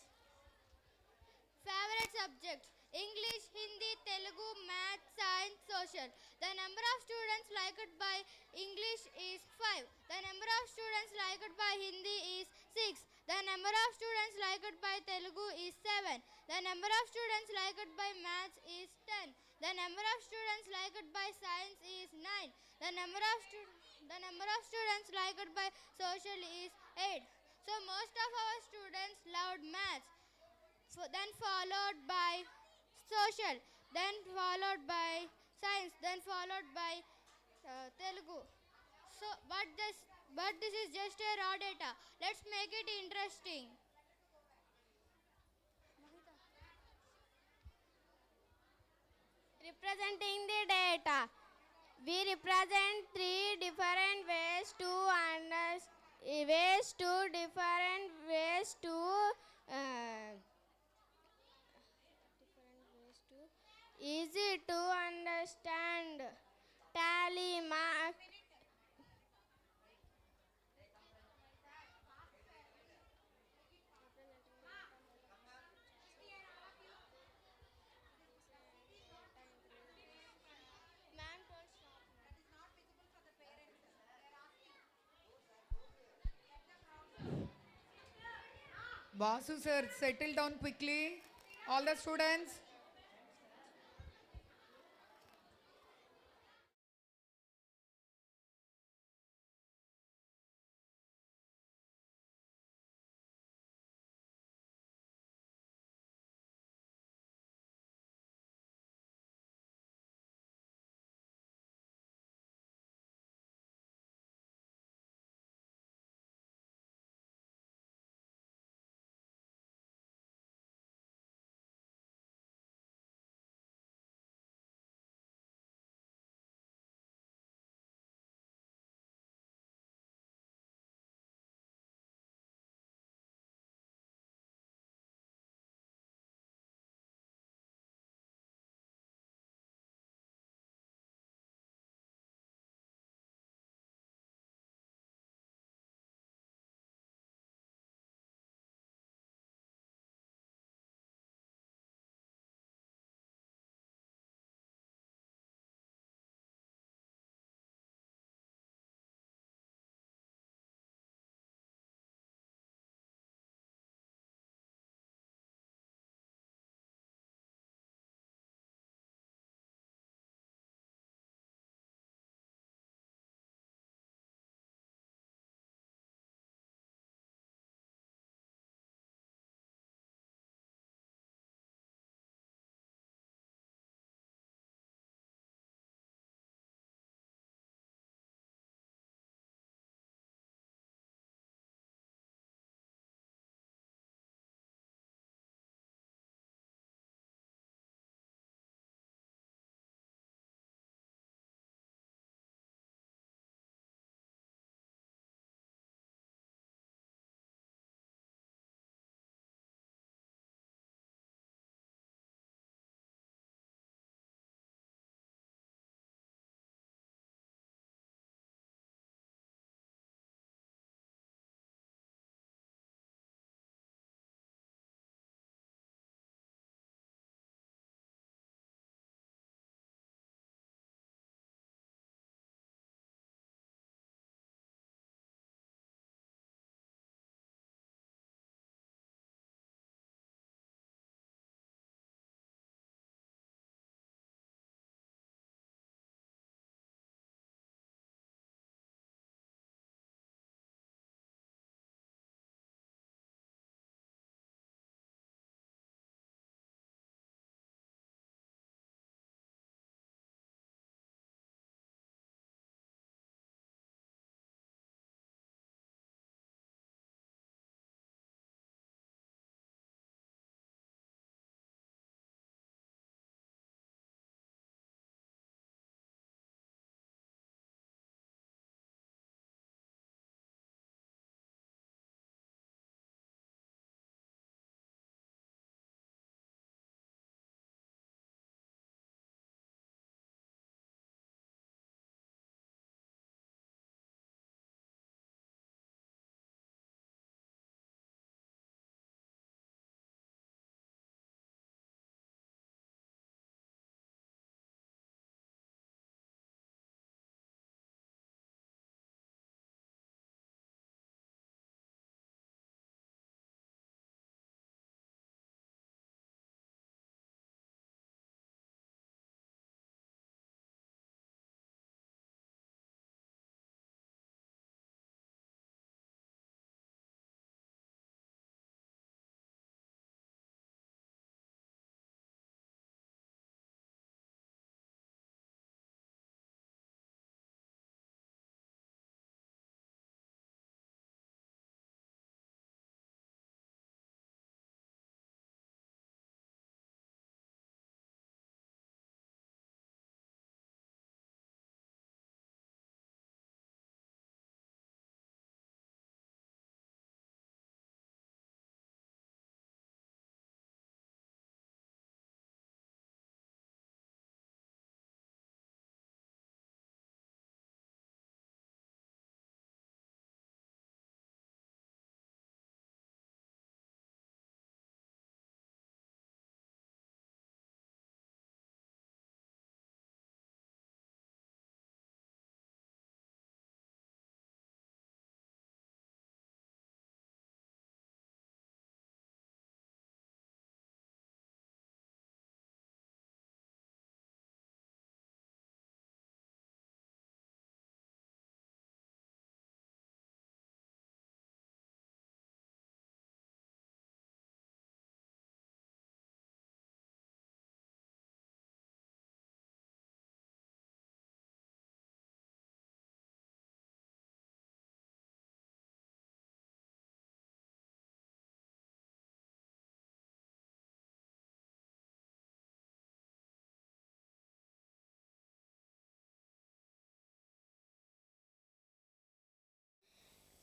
favorite subjects: English, Hindi, Telugu, Math, Science, Social. The number of students liked by English is 5. The number of students liked by Hindi is 6. The number of students liked by Telugu is 7. The number of students liked by Maths is 10. The number of students liked by Science is 9. The number of students liked by Social is 8. So most of our students loved Maths. Then followed by Social, then followed by Science, then followed by Telugu. So, but this is just a raw data. Let's make it interesting. Representing the data, we represent three different ways to easy to understand. Tally mark. Basu sir, settle down quickly. All the students.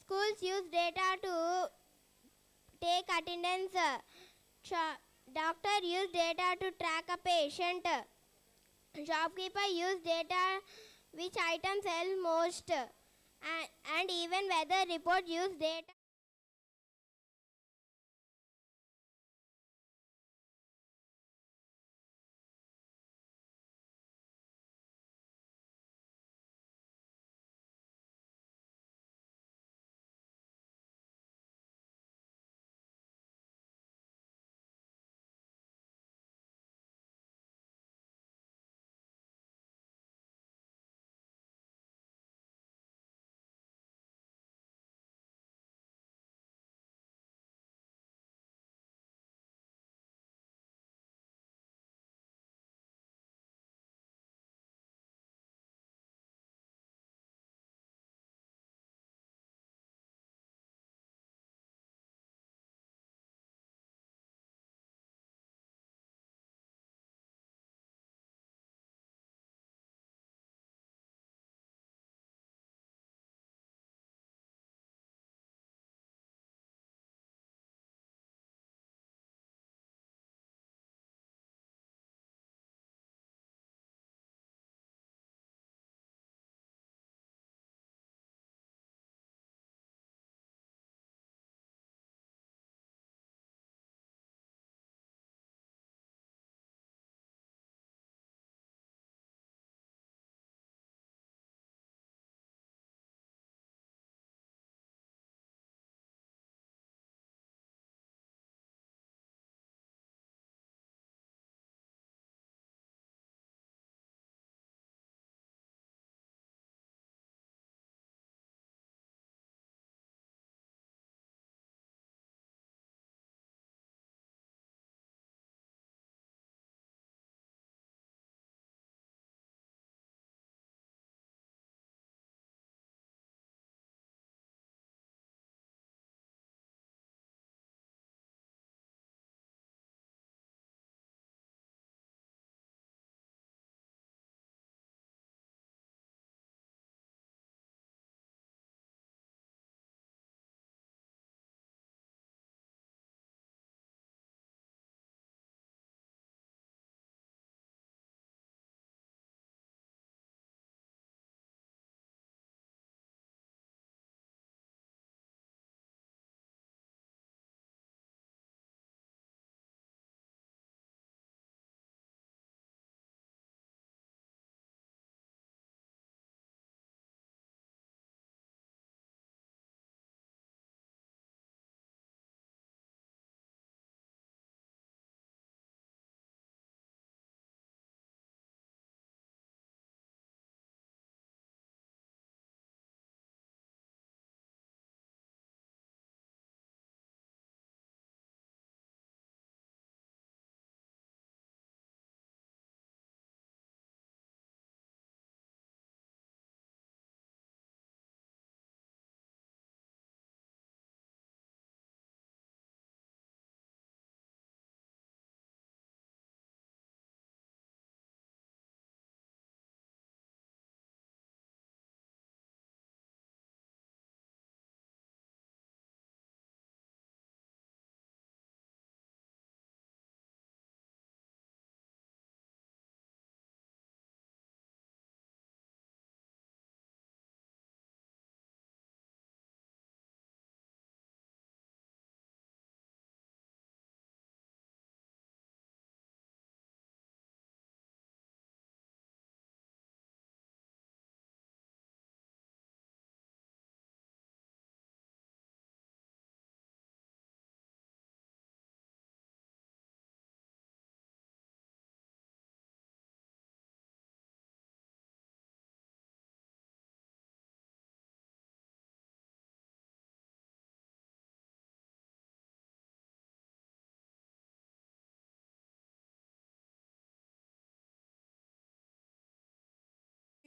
Schools use data to take attendance. Doctor use data to track a patient. Shopkeeper use data which items sell most. And even weather report use data.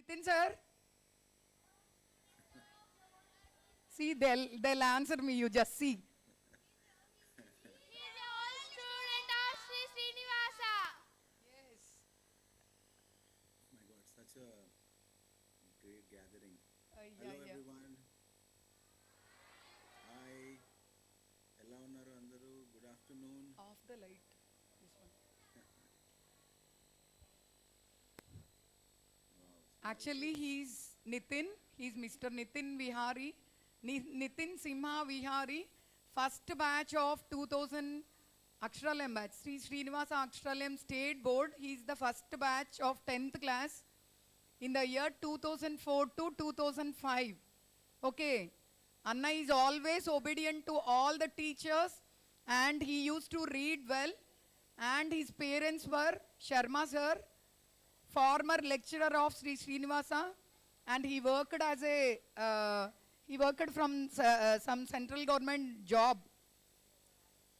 Nitin sir, see they'll answer me. You just see. He is a old student of Sri Srinivasa. My God, such a great gathering. Yeah, Hello, yeah. everyone. afternoon. Off the light. This one. Actually, he's Nitin. He's Mr. Nitin Vihari. Nitin Simha Vihari. First batch of 2000 Aksharalayam batch. Srinivasa Aksharalayam State Board. He's the first batch of 10th class in the year 2004 to 2005. Okay. Anna is always obedient to all the teachers and he used to read well, and his parents were Sharma sir, former lecturer of Sri Srinivasa, and he worked as he worked from some central government job.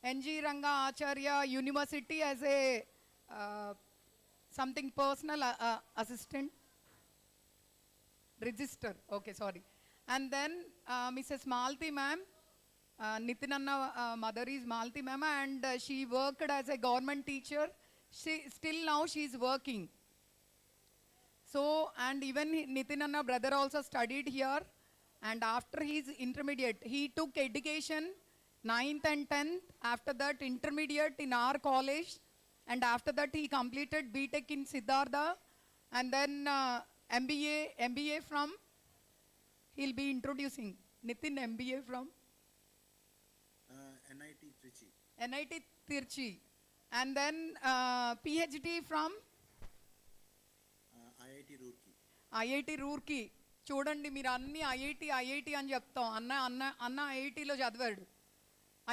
NG Ranga Acharya University as a something personal assistant. Register, okay, sorry. And then Mrs. Malti ma'am, Nitin Anna mother is Malti ma'am, and she worked as a government teacher. Still now she is working. So, and even Nitin Anna brother also studied here, and after his intermediate, he took education 9th and 10th, after that intermediate in our college, and after that he completed BTech in Siddhartha, and then MBA from, he'll be introducing, Nitin MBA from? NIT Trichy. NIT Tirchi. And then PhD from? IIT Roorkee. IIT Roorkee. చూడండి మీరు అన్ని IIT అని చెప్తాం. అన్న ఐఐటిలో చదివాడు.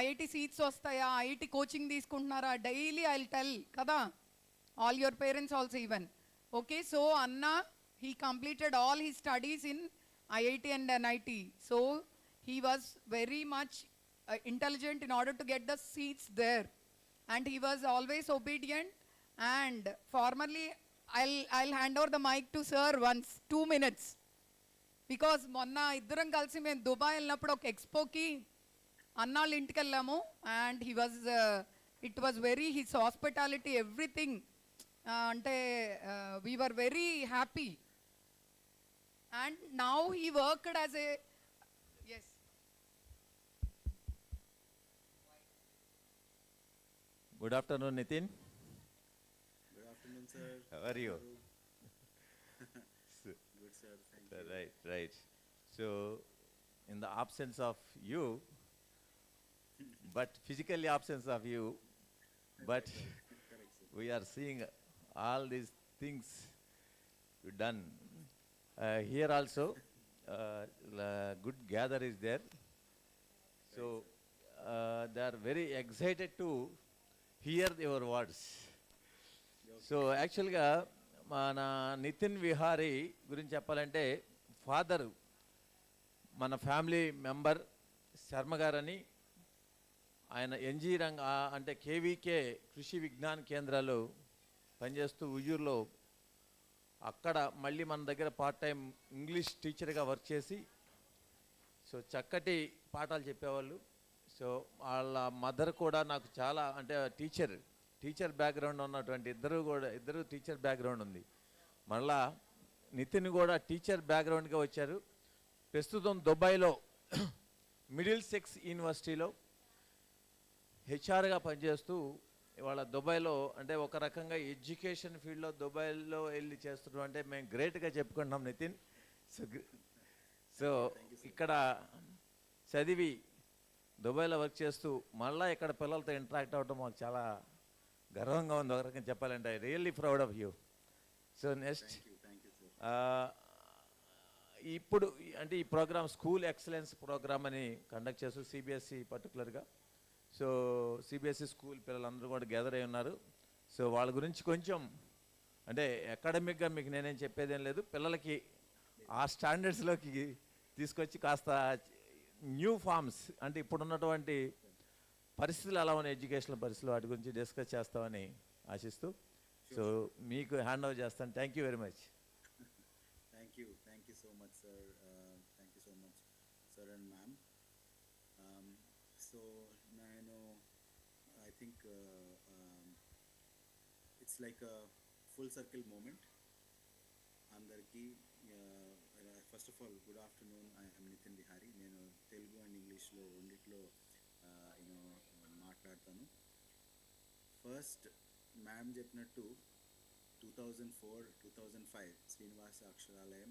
IIT seats వస్తాయా, IIT coaching తీసుకుంటున్నారా, డైలీ ఐ విల్ టెల్ కదా, all your parents also even. Okay, so అన్న he completed all his studies in IIT and NIT. So he was very much intelligent in order to get the seats there, and he was always obedient. And formally I'll hand over the mic to sir once, 2 minutes, because మొన్న ఇద్దరం కలిసి మేము Dubai వెళ్ళినప్పుడు ఒక ఎక్స్పోకి అన్నాళ్ళ ఇంటికి వెళ్ళాము, and he was it was very, his hospitality, everything, అంటే we were very happy. And now he worked as a, yes. Good afternoon, Nitin. Good afternoon, sir. How are you? Good, sir. Thank you. Right. So, in the absence of you, but physically absence of you, but Correct, sir. we are seeing all these things you done. Here also, good gather is there. So, they are very excited to hear your words. So, actually, మన నితిన్ విహారీ గురించి చెప్పాలంటే father మన family member Sharma గారని, ఆయన NG రంగ అంటే KVK కృషి విజ్ఞాన కేంద్రాలు పనిచేస్తూ ఉయ్యూరులో, అక్కడ మళ్ళీ మన దగ్గర పార్ట్ టైం ఇంగ్లీష్ టీచర్గా వర్క్ చేసి, సో చక్కటి పాఠాలు చెప్పేవాళ్ళు. సో వాళ్ళ మదర్ కూడా నాకు చాలా, అంటే టీచర్ బ్యాక్గ్రౌండ్ ఉన్నటువంటి ఇద్దరు టీచర్ బ్యాక్గ్రౌండ్ ఉంది. మళ్ళా నితిన్ కూడా టీచర్ బ్యాక్గ్రౌండ్గా వచ్చారు. ప్రస్తుతం దుబాయ్లో మిడిల్ సెక్స్ యూనివర్సిటీలో హెచ్ఆర్గా పనిచేస్తూ ఇవాళ దుబాయ్లో, అంటే ఒక రకంగా ఎడ్యుకేషన్ ఫీల్డ్లో దుబాయ్లో వెళ్ళి చేస్తున్నాం అంటే మేము గ్రేట్గా చెప్పుకుంటున్నాం నితిన్. సో ఇక్కడ చదివి దుబాయ్లో వర్క్ చేస్తూ మళ్ళీ ఇక్కడ పిల్లలతో ఇంటరాక్ట్ అవ్వడం మాకు చాలా గర్వంగా ఉంది, ఒక రకంగా చెప్పాలంటే. I really proud of you. So next, ఇప్పుడు అంటే ఈ ప్రోగ్రామ్ స్కూల్ ఎక్సలెన్స్ ప్రోగ్రామ్ అని కండక్ట్ చేస్తూ సిబిఎస్ఈ పర్టికులర్గా, సో సిబిఎస్ఈ స్కూల్ పిల్లలందరూ కూడా గ్యాదర్ అయి ఉన్నారు. సో వాళ్ళ గురించి కొంచెం, అంటే అకాడమిక్గా మీకు నేనేం చెప్పేదేం లేదు, పిల్లలకి ఆ స్టాండర్డ్స్లోకి తీసుకొచ్చి కాస్త న్యూ ఫార్మ్స్, అంటే ఇప్పుడున్నటువంటి పరిస్థితులు ఎలా ఉన్నాయి, ఎడ్యుకేషనల్ పరిస్థితులు, వాటి గురించి డిస్కస్ చేస్తామని ఆశిస్తూ, సో మీకు హ్యాండ్ ఓవర్ చేస్తాను. Thank you very much. Thank you so much, sir. Thank you so much, sir and ma'am. So, I think it's like a full circle moment. Andarki, first of all, good afternoon. I am Nitin Vihari. నేను Telugu and ఇంగ్లీష్లో రెండిట్లో మాట్లాడతాను. First ma'am చెప్పినట్టు 2004-2005 Srinivasa అక్షరాలయం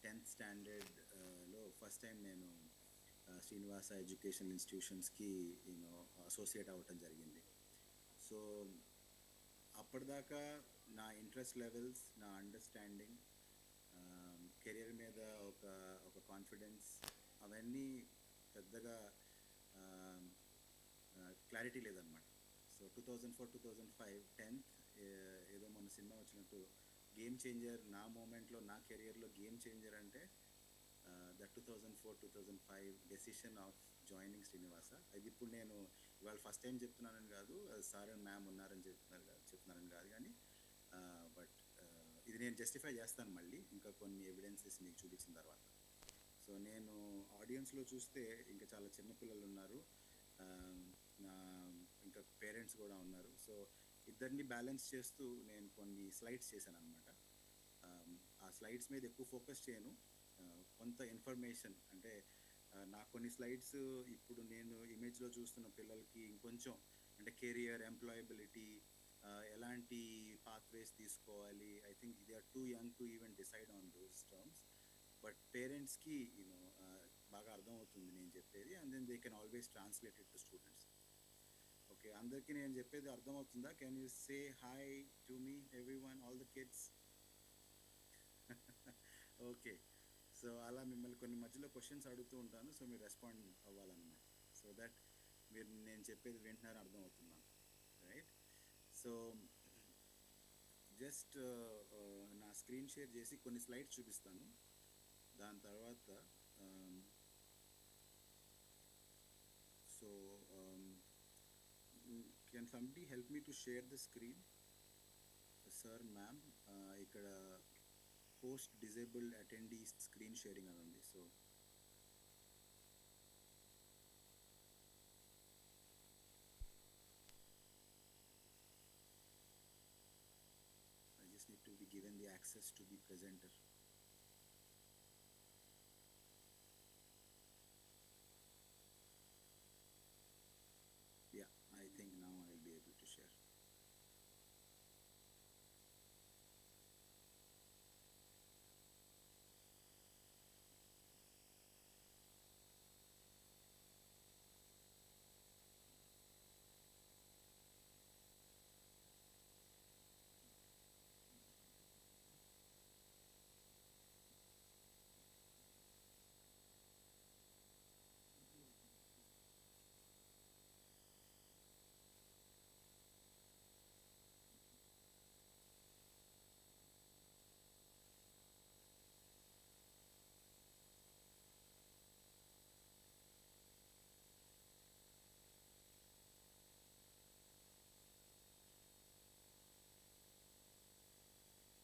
10th స్టాండర్డ్లో first time నేను Srinivasa education ఇన్స్టిట్యూషన్స్కి associate అవ్వటం జరిగింది. So అప్పటిదాకా నా ఇంట్రెస్ట్ లెవెల్స్, నా అండర్స్టాండింగ్, కెరియర్ మీద ఒక కాన్ఫిడెన్స్, అవన్నీ పెద్దగా క్లారిటీ లేదనమాట. సో 2004-2005 10th ఏదో మన సినిమా వచ్చినట్టు గేమ్ చేంజర్, నా మూమెంట్లో, నా కెరియర్లో గేమ్ చేంజర్ అంటే the 2004-2005 decision of joining Srinivasa. అది ఇప్పుడు నేను ఇవాళ ఫస్ట్ టైం చెప్తున్నానని కాదు, సార్ అండ్ మ్యామ్ ఉన్నారని చెప్తున్నారని కాదు, కానీ బట్ ఇది నేను జస్టిఫై చేస్తాను మళ్ళీ ఇంకా కొన్ని ఎవిడెన్సెస్ మీకు చూపించిన తర్వాత. సో నేను ఆడియన్స్లో చూస్తే ఇంకా చాలా చిన్నపిల్లలు ఉన్నారు, నా ఇంకా పేరెంట్స్ కూడా ఉన్నారు. సో ఇద్దరిని బ్యాలెన్స్ చేస్తూ నేను కొన్ని స్లైడ్స్ చేశాను అనమాట. ఆ స్లైడ్స్ మీద ఎక్కువ ఫోకస్ చేయను, కొంత ఇన్ఫర్మేషన్ అంటే నాకు కొన్ని స్లైడ్స్ ఇప్పుడు నేను ఇమేజ్లో చూస్తున్న పిల్లలకి ఇంకొంచెం అంటే కెరియర్, ఎంప్లాయబిలిటీ, ఎలాంటి పాత్వేస్ తీసుకోవాలి, I think they are too young to even decide on those terms. But పేరెంట్స్కి బాగా అర్థమవుతుంది నేను చెప్పేది, and then they can always translate it to students. Okay, అందరికీ నేను చెప్పేది అర్థమవుతుందా? Can you say hi to me everyone, all the kids? Okay, so అలా మిమ్మల్ని కొన్ని మధ్యలో క్వశ్చన్స్ అడుగుతూ ఉంటాను, సో మీరు రెస్పాండ్ అవ్వాలన్నమాట, సో దట్ మీరు నేను చెప్పేది వింటున్నారని అర్థమవుతున్నాను, రైట్? సో జస్ట్ నా స్క్రీన్ షేర్ చేసి కొన్ని స్లైడ్స్ చూపిస్తాను, దాని తర్వాత so can somebody help me to share the screen? Sir, ma'am, ఇక్కడ పోస్ట్ డిజేబుల్డ్ అటెండీ స్క్రీన్ షేరింగ్ అని ఉంది. So I just need to be given the access to the presenter. Yeah, I think now I'll be able to share.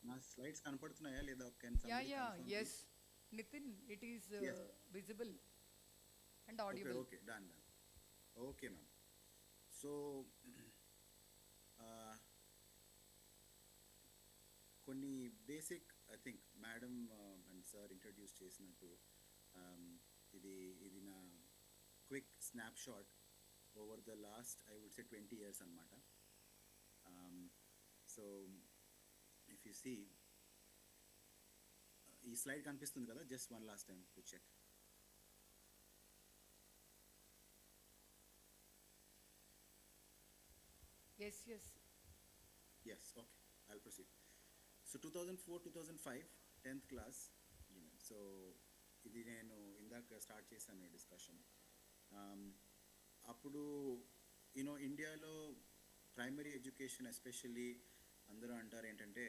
నా slides కనపడుతున్నాయా లేదా? Yes Nitin, it is visible and audible. Okay, done. Okay ma'am. So కొన్ని basic I think madam and sir introduce చేసినట్టు ఇది నా quick snapshot over the last I would say 20 years అనమాట. So if you see ఈ slide కనిపిస్తుంది కదా, just one last time to check. Yes, okay, I'll proceed. So 2004-2005 10th class, so ఇది నేను ఇందాక స్టార్ట్ చేశాను డిస్కషన్. అప్పుడు ఇండియాలో ప్రైమరీ ఎడ్యుకేషన్ ఎస్పెషల్లీ అందరూ అంటారు ఏంటంటే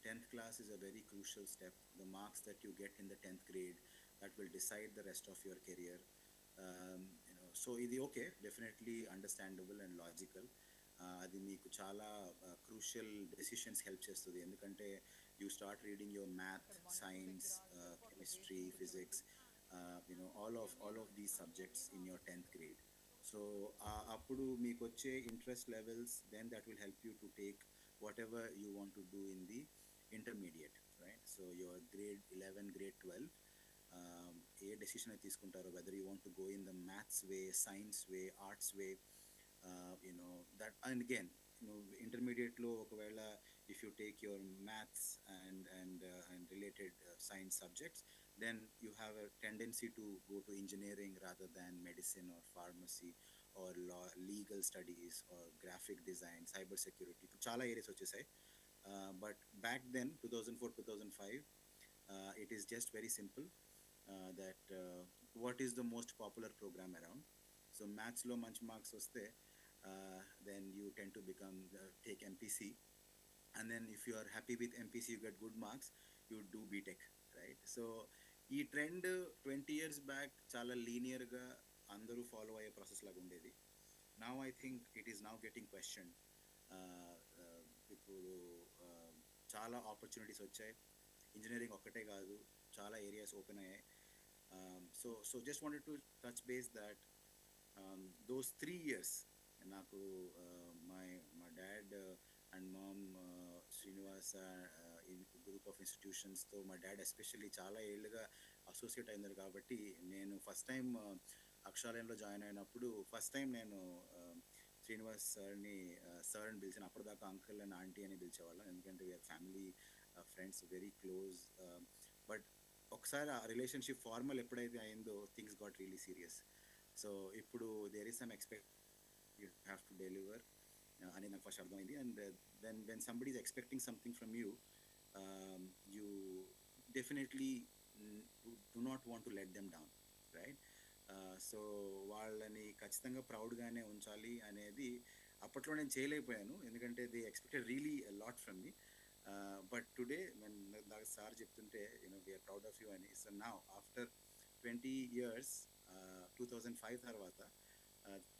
10th class is a very crucial step. The marks that you get in the 10th grade, that will decide the rest of your career. So ఇది okay, definitely understandable and logical. అది మీకు చాలా crucial decisions help చేస్తుంది, ఎందుకంటే you start reading your math, science, chemistry, physics, all of these subjects in your 10th grade. So అప్పుడు మీకు వచ్చే interest levels, then that will help you to take whatever you want to do in the intermediate, right? So your grade 11, grade 12, A decision అయితే తీసుకుంటారో, whether you want to go in the maths way, science way, arts way, that, and again, intermediate లో ఒకవేళ if you take your maths and related science subjects, then you have a tendency to go to engineering rather than medicine or pharmacy or law, legal studies or graphic design, cyber security. చాలా areas వచ్చేసాయి. But back then, 2004 2005, it is just very simple, that what is the most popular program around. So maths lo manch marks vaste, then you tend to take MPC, and then if you are happy with MPC, you get good marks, you do BTech, right? So ఈ trend 20 years back చాలా లీనియర్గా అందరూ follow అయ్యే process లాగా ఉండేది. Now I think it is now getting question. ఇప్పుడు చాలా opportunities వచ్చాయి. ఇంజనీరింగ్ ఒక్కటే కాదు, చాలా ఏరియాస్ ఓపెన్ అయ్యాయి. So just wanted to touch base that those 3 years నాకు మా dad and mom Srinivasa group of ఇన్స్టిట్యూషన్స్తో మా డాడ్ ఎస్పెషల్లీ చాలా ఏళ్ళుగా అసోసియేట్ అయినారు. కాబట్టి నేను ఫస్ట్ టైం అక్షరాలయంలో జాయిన్ అయినప్పుడు ఫస్ట్ టైం నేను శ్రీనివాస్ సార్ని సార్ అని పిలిచాను. అప్పటిదాకా అంకుల్ అండ్ ఆంటీ అని పిలిచేవాళ్ళం, ఎందుకంటే we are family friends, very close. But ఒకసారి ఆ రిలేషన్షిప్ ఫార్మల్ ఎప్పుడైతే అయిందో things got really serious. So ఇప్పుడు there is some expect you have to deliver అని నాకు ఫస్ట్ అర్థమైంది. And then when somebody is expecting something from you, you definitely do not want to let them down, right? So వాళ్ళని ఖచ్చితంగా ప్రౌడ్గానే ఉంచాలి అనేది అప్పట్లో నేను చేయలేకపోయాను, ఎందుకంటే they expected really lot from me. But today దాకా సార్ చెప్తుంటే వీఆర్ ప్రౌడ్ ఆఫ్ యూ అని. సో నౌ ఆఫ్టర్ 20 years, 2005 తర్వాత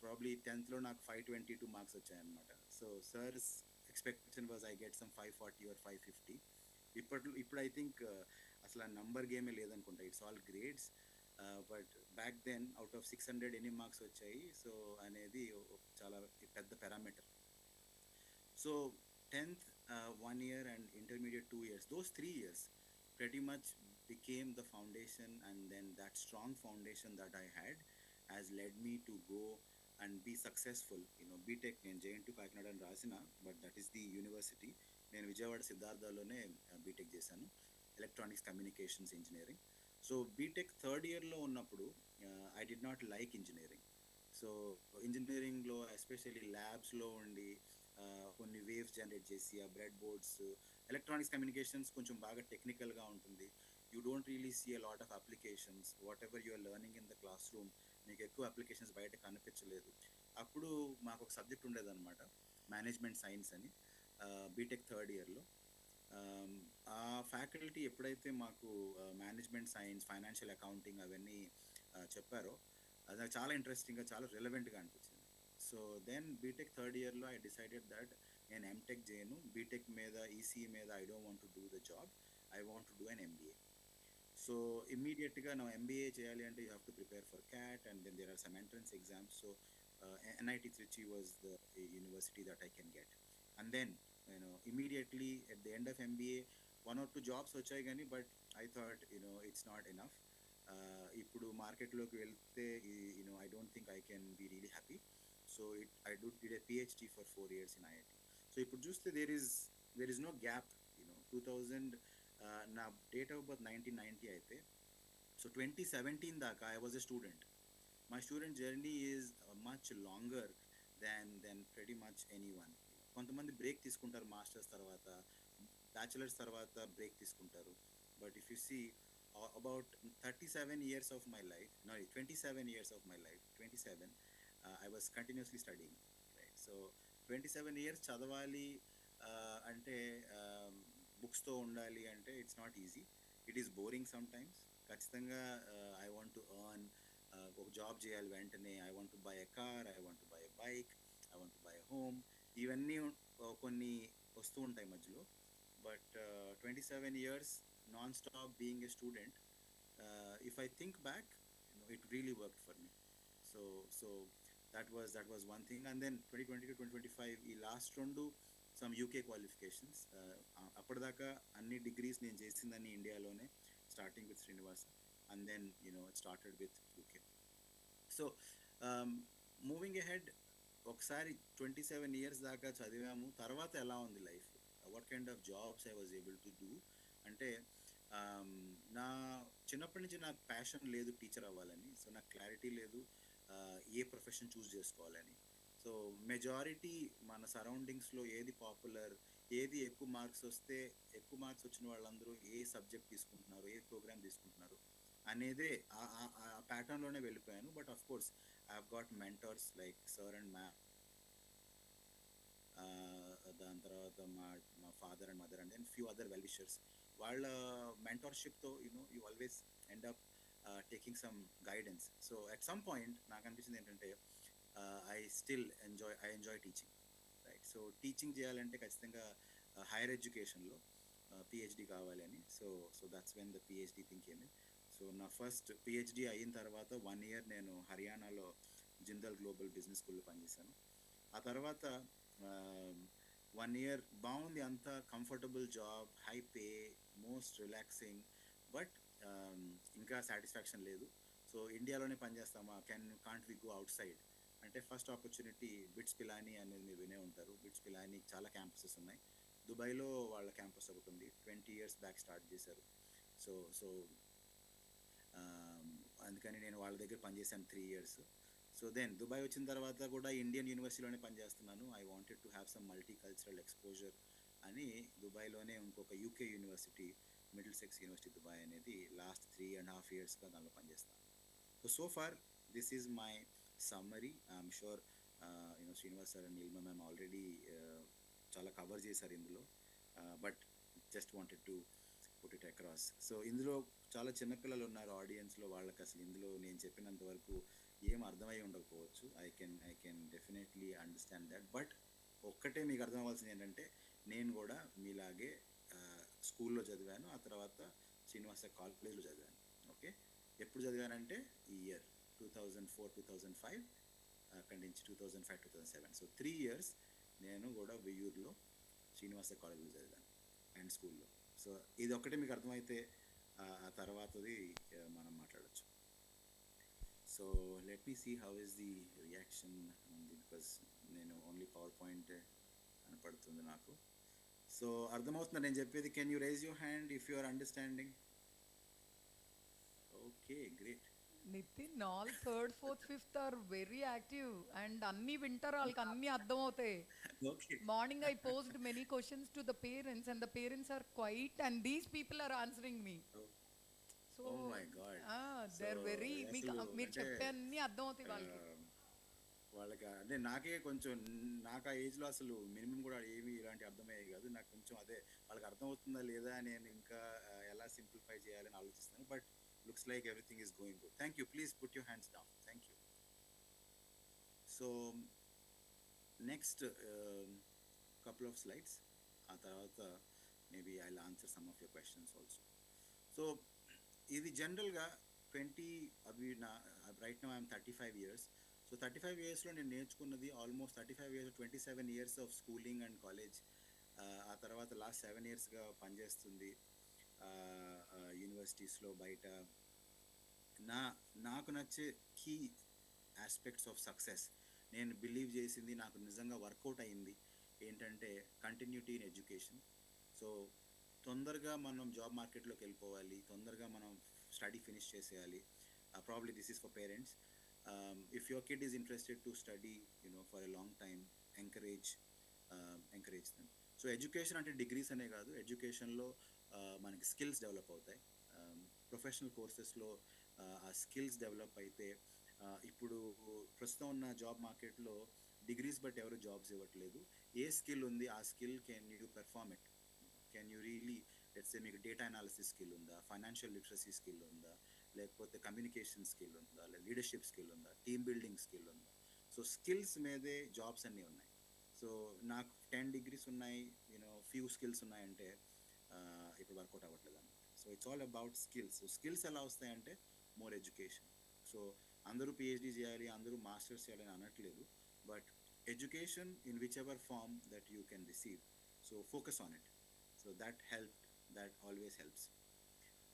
ప్రాబ్లీ 10th లో నాకు 522 మార్క్స్ వచ్చాయన్నమాట. So sir's expectation was I get some 540 or 550. ఇప్పుడు ఐ థింక్ అసలు ఆ నంబర్ గేమే లేదనుకుంటా, it's all grades. But back then out of 600 ఎన్ని మార్క్స్ వచ్చాయి సో అనేది చాలా పెద్ద parameter. So 10th 1 year and intermediate 2 years, those 3 years pretty much became the foundation, and then that strong foundation that I had has led me to go and be successful. BTech నేను JNT కాకినాడ అని రాసిన, but that is the university. నేను విజయవాడ సిద్ధార్థలోనే BTech చేశాను, electronics communications engineering. So BTech third ఇయర్లో ఉన్నప్పుడు I did not like engineering. So ఇంజనీరింగ్లో ఎస్పెషల్లీ ల్యాబ్స్లో ఉండి కొన్ని వేవ్స్ జనరేట్ చేసి ఆ బ్రెడ్ బోర్డ్స్, ఎలక్ట్రానిక్స్ కమ్యూనికేషన్స్ కొంచెం బాగా టెక్నికల్గా ఉంటుంది. You don't really see a lot of applications. Whatever you're learning in the classroom, మీకు ఎక్కువ అప్లికేషన్స్ బయట కనిపించలేదు. అప్పుడు మాకు ఒక సబ్జెక్ట్ ఉండేదన్నమాట, మేనేజ్మెంట్ సైన్స్ అని, బీటెక్ థర్డ్ ఇయర్లో. ఆ ఫ్యాకల్టీ ఎప్పుడైతే మాకు మేనేజ్మెంట్ సైన్స్, ఫైనాన్షియల్ అకౌంటింగ్ అవన్నీ చెప్పారో అది నాకు చాలా ఇంట్రెస్టింగ్గా, చాలా రిలవెంట్గా అనిపించింది. సో దెన్ బీటెక్ థర్డ్ ఇయర్లో ఐ డిసైడెడ్ దట్ నేను ఎంటెక్ చేయను, బీటెక్ మీద ఈసీ మీద I don't want to do the job, I want to do an MBA. So ఇమ్మీడియట్గా నా ఎంబీఏ చేయాలి అంటే you have to prepare for CAT, and then there are some entrance exams. So NIT Trichy was the university that I can get. And then immediately at the end of MBA 1 or 2 jobs వచ్చాయి కానీ, but I thought it's not enough. ఇప్పుడు మార్కెట్లోకి వెళ్తే I don't think I can be really happy. So I did a PhD for 4 years in IIT. So ఇప్పుడు చూస్తే there is no gap. 2000 నా date of birth 1990 అయితే, so 2017 దాకా I was a student. My student journey is much longer than pretty much anyone. కొంతమంది break తీసుకుంటారు masters తర్వాత, bachelors తర్వాత break తీసుకుంటారు. But if you see about 37 years of my life, no 27 years of my life, 27, I was continuously studying, right? So 27 years చదవాలి అంటే, బుక్స్తో ఉండాలి అంటే it's not easy. It is boring some times. ఖచ్చితంగా I want to earn, ఒక job చేయాలి వెంటనే, I want to buy a car, I want to buy a bike, I want to buy a home, ఇవన్నీ కొన్ని వస్తూ ఉంటాయి మధ్యలో. But 27 years non stop being a student, if I think back, it really worked for me. So that was one thing. And then 2020 to 2025 ఈ last 2 some UK qualifications. అప్పటిదాకా అన్ని degrees నేను చేసిందని ఇండియాలోనే, starting with Srinivasa, and then it started with UK. So moving ahead, ఒకసారి 27 years దాకా చదివాము, తర్వాత ఎలా ఉంది life, what kind of jobs I was able to do అంటే నా చిన్నప్పటి నుంచి నాకు ప్యాషన్ లేదు టీచర్ అవ్వాలని. సో నాకు క్లారిటీ లేదు ఏ ప్రొఫెషన్ చూస్ చేసుకోవాలని. సో మెజారిటీ మన సరౌండింగ్స్లో ఏది పాపులర్, ఏది ఎక్కువ మార్క్స్ వస్తే, ఎక్కువ మార్క్స్ వచ్చిన వాళ్ళందరూ ఏ సబ్జెక్ట్ తీసుకుంటున్నారు, ఏ ప్రోగ్రామ్ తీసుకుంటున్నారు అనేదే ఆ ప్యాటర్న్లోనే వెళ్ళిపోయాను. But of course I have got mentors like sir and దాని తర్వాత మా father and mother and then few other well wishers. వాళ్ళ మెంటర్షిప్తో you always end up taking some guidance. So at some point నాకు అనిపించింది ఏంటంటే I enjoy teaching, right. So teaching చేయాలంటే ఖచ్చితంగా హైయర్ ఎడ్యుకేషన్లో పిహెచ్డి కావాలి అని. So that's when the PhD think came in. So నా ఫస్ట్ పిహెచ్డి అయిన తర్వాత 1 year నేను హర్యానాలో జిందాల్ గ్లోబల్ బిజినెస్ స్కూల్లో పనిచేశాను. ఆ తర్వాత 1 year బాగుంది, అంతా comfortable job, high pay, most relaxing, but ఇంకా సాటిస్ఫాక్షన్ లేదు. సో ఇండియాలోనే పనిచేస్తామా, can't we go outside అంటే ఫస్ట్ ఆపర్చునిటీ బిట్స్ పిలానీ అనేది మీరు వినే ఉంటారు. బిట్స్ పిలానీ చాలా క్యాంపసెస్ ఉన్నాయి. దుబాయ్లో వాళ్ళ క్యాంపస్ ఒకటి ఉంది, 20 years బ్యాక్ స్టార్ట్ చేశారు. సో అందుకని నేను వాళ్ళ దగ్గర పనిచేశాను 3 years. సో దెన్ దుబాయ్ వచ్చిన తర్వాత కూడా ఇండియన్ యూనివర్సిటీలోనే పనిచేస్తున్నాను. I wanted to have some multi cultural exposure అని దుబాయ్లోనే ఇంకొక UK university, Middlesex university Dubai అనేది లాస్ట్ 3.5 yearsగా దానిలో పనిచేస్తాను. So far this is my summary. I'm sure Srinivas sir and Neelima ma'am already చాలా కవర్ చేశారు ఇందులో, but just wanted to put it across. So ఇందులో చాలా చిన్నపిల్లలు ఉన్నారు ఆడియన్స్లో, వాళ్ళకి అసలు ఇందులో నేను చెప్పినంత వరకు ఏం అర్థమై ఉండకపోవచ్చు. I can definitely understand that. But ఒక్కటే మీకు అర్థం అవ్వాల్సింది ఏంటంటే నేను కూడా మీలాగే స్కూల్లో చదివాను, ఆ తర్వాత శ్రీనివాస కాలేజ్లో చదివాను. ఓకే, ఎప్పుడు చదివానంటే ఈ ఇయర్ 2004-2005, అక్కడి నుంచి 2005-2007. సో 3 years నేను కూడా వెయ్యూరులో శ్రీనివాస కాలేజ్లో చదివాను అండ్ స్కూల్లో. సో ఇది ఒక్కటే మీకు అర్థమైతే ఆ తర్వాతది మనం మాట్లాడచ్చు. So let me see how is the reaction because నేను ఓన్లీ పవర్ పాయింట్ కనపడుతుంది నాకు. సో అర్థమవుతుందా నేను చెప్పేది? Can you raise your hand if you are understanding? Okay, great. Nitin all 3rd, 4th, 5th are very active and అన్ని వింటారు, వాళ్ళకి అన్ని అర్థం అవుతాయి. Morning I posed many questions to the parents and the parents are quiet and these people are answering me. So they are very, మీరు చెప్పే అన్ని అర్థం అవుతాయి వాళ్ళకి. అంటే నాకే కొంచెం, నాకు ఆ ఏజ్లో అసలు మినిమం కూడా ఏమి ఇలాంటి అర్థమయ్యేది కాదు. నాకు కొంచెం అదే వాళ్ళకి అర్థమవుతుందా లేదా నేను ఇంకా ఎలా సింప్లిఫై చేయాలని ఆలోచిస్తాను. But looks like everything is going good. Thank you. Please put your hands down. Thank you. So next couple of slides, maybe I'll answer some of your questions also. So ఇది జనరల్గా 20 right now I'm 35 years. So 35 yearsలో నేను నేర్చుకున్నది almost 35 years, 27 years of schooling and college. ఆ తర్వాత last 7 yearsగా పనిచేస్తుంది యూనివర్సిటీస్లో బయట. నాకు నచ్చే కీ ఆస్పెక్ట్స్ ఆఫ్ సక్సెస్, నేను బిలీవ్ చేసింది, నాకు నిజంగా వర్కౌట్ అయింది ఏంటంటే కంటిన్యూటీ ఇన్ ఎడ్యుకేషన్. సో తొందరగా మనం జాబ్ మార్కెట్లోకి వెళ్ళిపోవాలి, తొందరగా మనం స్టడీ ఫినిష్ చేసేయాలి. Probably this is for parents. If your kid is interested to study for a long time, encourage them. So education అంటే డిగ్రీస్ అనే కాదు, ఎడ్యుకేషన్లో మనకి స్కిల్స్ డెవలప్ అవుతాయి. ప్రొఫెషనల్ కోర్సెస్లో ఆ స్కిల్స్ డెవలప్ అయితే, ఇప్పుడు ప్రస్తుతం ఉన్న జాబ్ మార్కెట్లో డిగ్రీస్ బట్టి ఎవరు జాబ్స్ ఇవ్వట్లేదు. ఏ స్కిల్ ఉంది, ఆ skill can you perform it, can you really, let's say మీకు డేటా అనాలిసిస్ స్కిల్ ఉందా, ఫైనాన్షియల్ లిటరసీ స్కిల్ ఉందా, లేకపోతే కమ్యూనికేషన్ స్కిల్ ఉందా, లేదా లీడర్షిప్ స్కిల్ ఉందా, టీమ్ బిల్డింగ్ స్కిల్ ఉందా. సో స్కిల్స్ మీదే జాబ్స్ అన్నీ ఉన్నాయి. సో నాకు 10 degrees ఉన్నాయి, ఫ్యూ స్కిల్స్ ఉన్నాయంటే ఇప్పుడు వర్కౌట్ అవ్వట్లేదు అన్నమాట. So it's all about skills. So skills ఎలా వస్తాయంటే మోర్ ఎడ్యుకేషన్. సో అందరూ పిహెచ్డి చేయాలి, అందరూ మాస్టర్స్ చేయాలని అనట్లేదు, but education in whichever form that you can receive, so focus on it. So that always helps.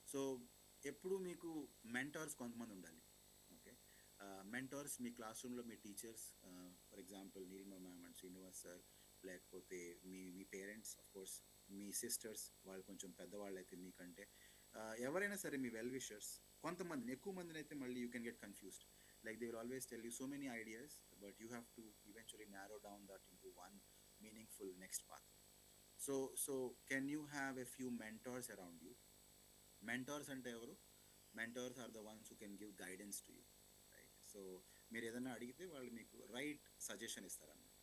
So ఎప్పుడు మీకు mentors కొంతమంది ఉండాలి. ఓకే, మెంటర్స్ మీ క్లాస్ రూమ్లో మీ teachers, for example Neelima ma'am and Srinivas sir, లేకపోతే మీ పేరెంట్స్, ఆఫ్ కోర్స్ మీ సిస్టర్స్, వాళ్ళు కొంచెం పెద్దవాళ్ళు అయితే మీకంటే, ఎవరైనా సరే మీ వెల్ విషర్స్. కొంతమందిని, ఎక్కువ మందిని అయితే మళ్ళీ you can get confused. Like they will always tell you so many ideas, but you have to eventually narrow down that into one meaningful next path. So can you have a few mentors around you? Mentors ante evaru? Mentors are the ones who can give guidance to you, right? So మీరు ఏదైనా అడిగితే వాళ్ళు మీకు right suggestion ఇస్తారన్నమాట.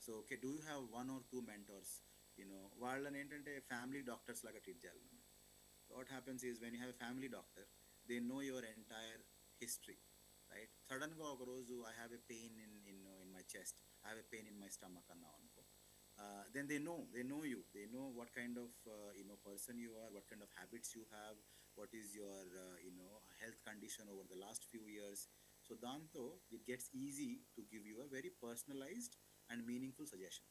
So okay, do you have one or two mentors? వాళ్ళని ఏంటంటే family doctors లాగా treat చేయాలన్నమాట. What happens is when you have a family doctor, they know your entire history, right? Suddenగా ఒక రోజు I have a pain in my chest, I have a pain in my stomach అన్నావు అనుకో, then they know you, they know what kind of person you are, what kind of habits you have, what is your health condition over the last few years. So దాంతో it gets easy to give you a very personalized and meaningful suggestion.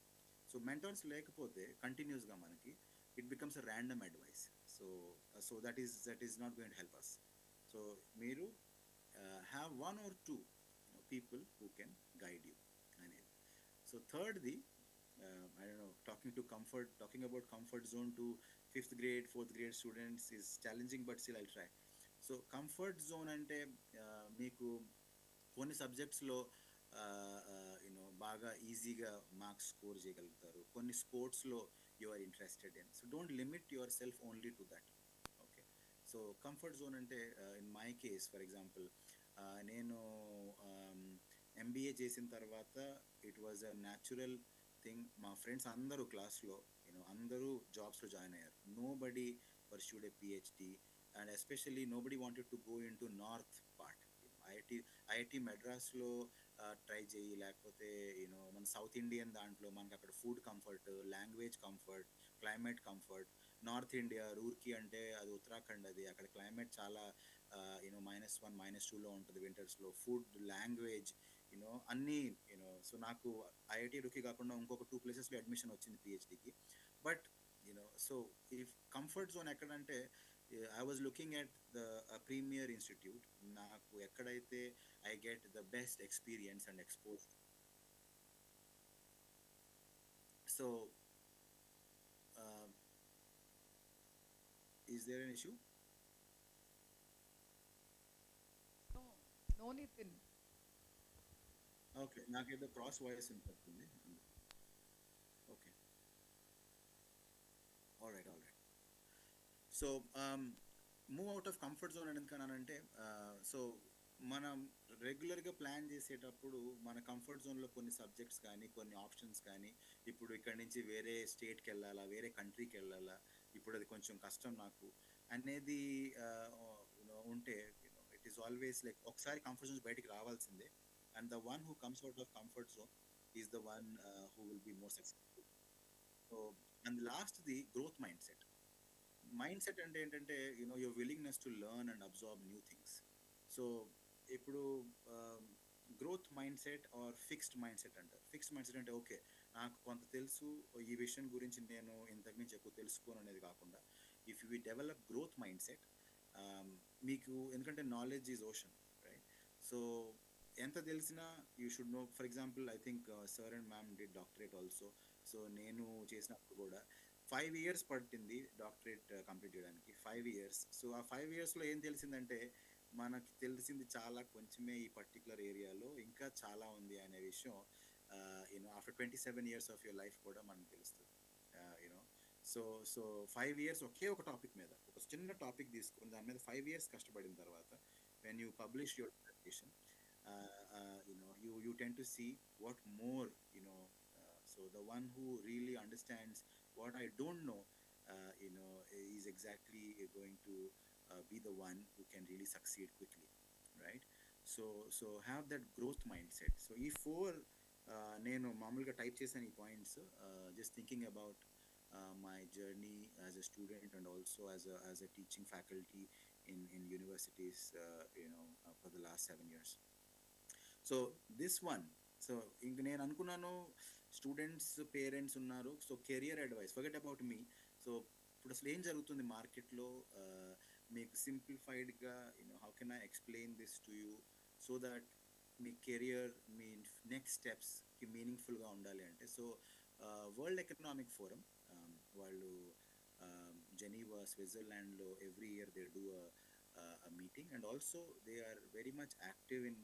So mentors లేకపోతే కంటిన్యూస్గా మనకి it becomes a random advice. So that is not going to help us. So మీరు have one or two people who can guide you అనేది. So thirdly, I don't know, talking about comfort zone to 5th grade 4th grade students is challenging, but still I'll try. So comfort zone అంటే మీకు కొన్ని సబ్జెక్ట్స్లో బాగా ఈజీగా marks score చేయగలుగుతారు, కొన్ని స్పోర్ట్స్లో you are interested in. So don't limit yourself only to that. Okay, so comfort zone అంటే in my case for example, నేను ఎంబీఏ చేసిన తర్వాత it was a natural thing. మా ఫ్రెండ్స్ అందరూ క్లాస్లో అందరూ జాబ్స్లో జాయిన్ అయ్యారు. Nobody pursued a PhD, and especially nobody wanted to go into north part. IIT మెడ్రాస్లో ట్రై చేయి, లేకపోతే మన సౌత్ ఇండియన్ దాంట్లో మనకి అక్కడ food comfort, language comfort, climate comfort. North India Roorkee అంటే అది ఉత్తరాఖండ్, అది అక్కడ క్లైమేట్ చాలా -1 -2లో ఉంటుంది వింటర్స్లో. ఫుడ్, లాంగ్వేజ్, అన్నీ సో నాకు ఐఐటి రూర్కీ కాకుండా ఇంకొక 2 ప్లేసెస్లో అడ్మిషన్ వచ్చింది పిహెచ్డికి. But so if comfort zone ఎక్కడంటే I was looking at the premier institute. నాకు ఎక్కడైతే I get the best experience and exposure. So is there an issue? No Nitin. Okay, నాకేదో క్రాస్ వాయిస్ ఉంటుంది. Okay, all right. So move out of comfort zone ఎందుకన్నానంటే, so మనం రెగ్యులర్గా plan చేసేటప్పుడు మన comfort జోన్లో కొన్ని సబ్జెక్ట్స్ కానీ కొన్ని ఆప్షన్స్ కానీ, ఇప్పుడు ఇక్కడ నుంచి వేరే స్టేట్కి వెళ్ళాలా, వేరే కంట్రీకి వెళ్ళాలా, ఇప్పుడు అది కొంచెం కష్టం నాకు అనేది ఉంటే, ఇట్ ఈస్ ఆల్వేస్ లైక్ ఒకసారి కంఫర్ట్ జోన్ బయటికి రావాల్సిందే. And the one who comes out of comfort zone is the one who will be more successful. So and last the growth mind set. Mind set అంటే ఏంటంటే your willingness to learn and absorb new things. So ఇప్పుడు growth mind set or fixed mind set అంటారు. Fixed mind set అంటే okay, నాకు కొంత తెలుసు, ఈ విషయం గురించి నేను ఇంతకు మించి ఎక్కువ తెలుసుకోను అనేది కాకుండా, if you develop growth mind set, మీకు ఎందుకంటే knowledge is ocean, right? So ఎంత తెలిసినా you should know. For example I think sir and ma'am did doctorate also. So నేను చేసినప్పుడు కూడా 5 years పట్టింది డాక్టరేట్ కంప్లీట్ చేయడానికి. 5 years. సో ఆ 5 yearsలో ఏం తెలిసిందంటే, మనకి తెలిసింది చాలా కొంచెమే ఈ పర్టికులర్ ఏరియాలో, ఇంకా చాలా ఉంది అనే విషయం after 27 years of your life కూడా మనకు తెలుస్తుంది. సో 5 years ఒకే ఒక టాపిక్ మీద, ఒక చిన్న టాపిక్ తీసుకుని దాని మీద 5 years కష్టపడిన తర్వాత, when you publish your dissertation, you tend to see what more, so the one who really understands what I don't know, is exactly going to be the one who can really succeed quickly, right? So have that growth mindset. So ఈ 4 నేను మామూలుగా type చేశాను ఈ points, just thinking about my journey as a student and also as a teaching faculty in universities, for the last 7 years. So this one, so ఇంక నేను అనుకున్నాను students parents ఉన్నారు, so career advice forget about me. So ఇప్పుడు అసలు ఏం జరుగుతుంది మార్కెట్లో, మీకు సింప్లిఫైడ్గా how can I explain this to you so that మీ కెరియర్, మీ నెక్స్ట్ స్టెప్స్కి మీనింగ్ఫుల్గా ఉండాలి అంటే, సో వరల్డ్ ఎకనామిక్ ఫోరం వాళ్ళు జెనీవా స్విట్జర్లాండ్లో every year they do a meeting, and also they are very much active in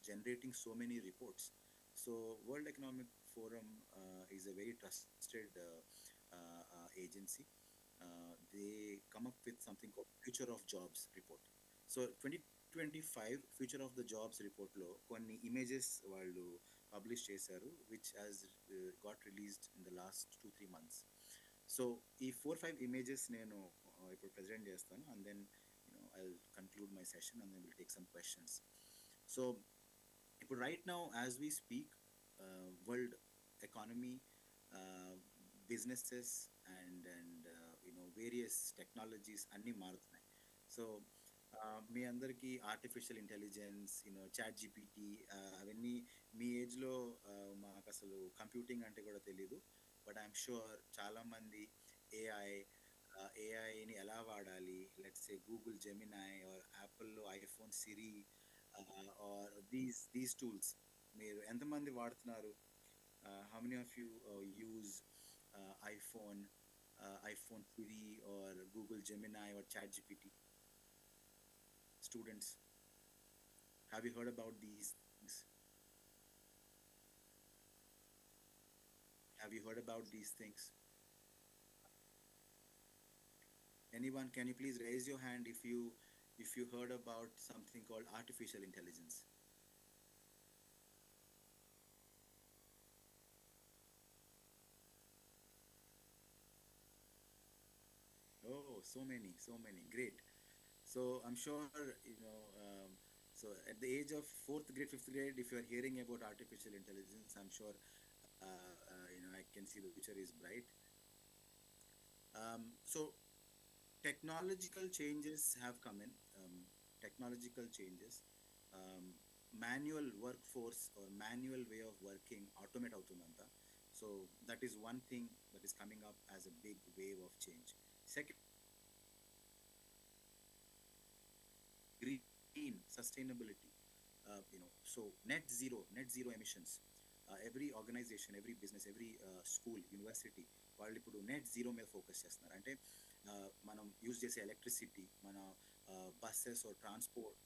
generating so many reports. So World Economic Forum is a very trusted agency. They come up with something called Future of Jobs report. So 2025 Future of the Jobs report lo konni images వాళ్ళు publish చేశారు, which has got released in the last 2-3 months. So ఈ 4-5 images నేను ఇప్పుడు present చేస్తాను, and then I'll conclude my session and then we'll take some questions. So ఇప్పుడు right now as we speak, world economy, businesses and various technologies అన్నీ మారుతున్నాయి. So మీ అందరికీ artificial intelligence, chat GPT, అవన్నీ మీ ఏజ్లో మాకు అసలు కంప్యూటింగ్ అంటే కూడా తెలీదు. బట్ ఐఎమ్ షూర్ చాలామంది ఏఐని ఎలా వాడాలి, let's say Google Gemini or యాపిల్లో iPhone Siri or these tools మీరు ఎంతమంది వాడుతున్నారు? How many of you use iPhone Siri or Google Gemini or ChatGPT? Students, have you heard about these things? Have you heard about these things? Anyone, can you please raise your hand if you heard about something called artificial intelligence? Oh, so many, great. So I'm sure so at the age of 4th grade, 5th grade, if you are hearing about artificial intelligence, I'm sure I can see the future is bright. So technological changes have come in. Technological changes, manual workforce or manual way of working automate avutundanta. So that is one thing that is coming up as a big wave of change. Second, green sustainability, so net zero emissions. Every organization, every business, every school, university, వాళ్ళు ఇప్పుడు net zero మీద focus చేస్తున్నారు. అంటే మనం use చేసే electricity, మన buses are transport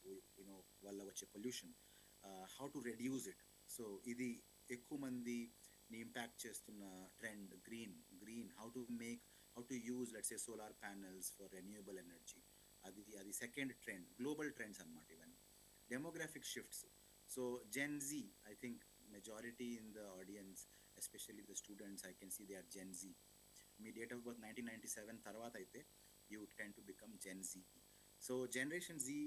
వల్ల వచ్చే pollution, how to reduce it. So ఇది ఎక్కువ మందిని ఇంపాక్ట్ చేస్తున్న trend green, how to use let's say solar panels for renewable energy. అది సెకండ్ ట్రెండ్, గ్లోబల్ ట్రెండ్స్ అన్నమాట ఇవన్నీ. Demographic shifts. So Gen Z, I think majority in the audience, especially the students, I can see they are Gen Z. మీ date of birth 1997 తర్వాత అయితే you tend to become Gen Z. So generation Z,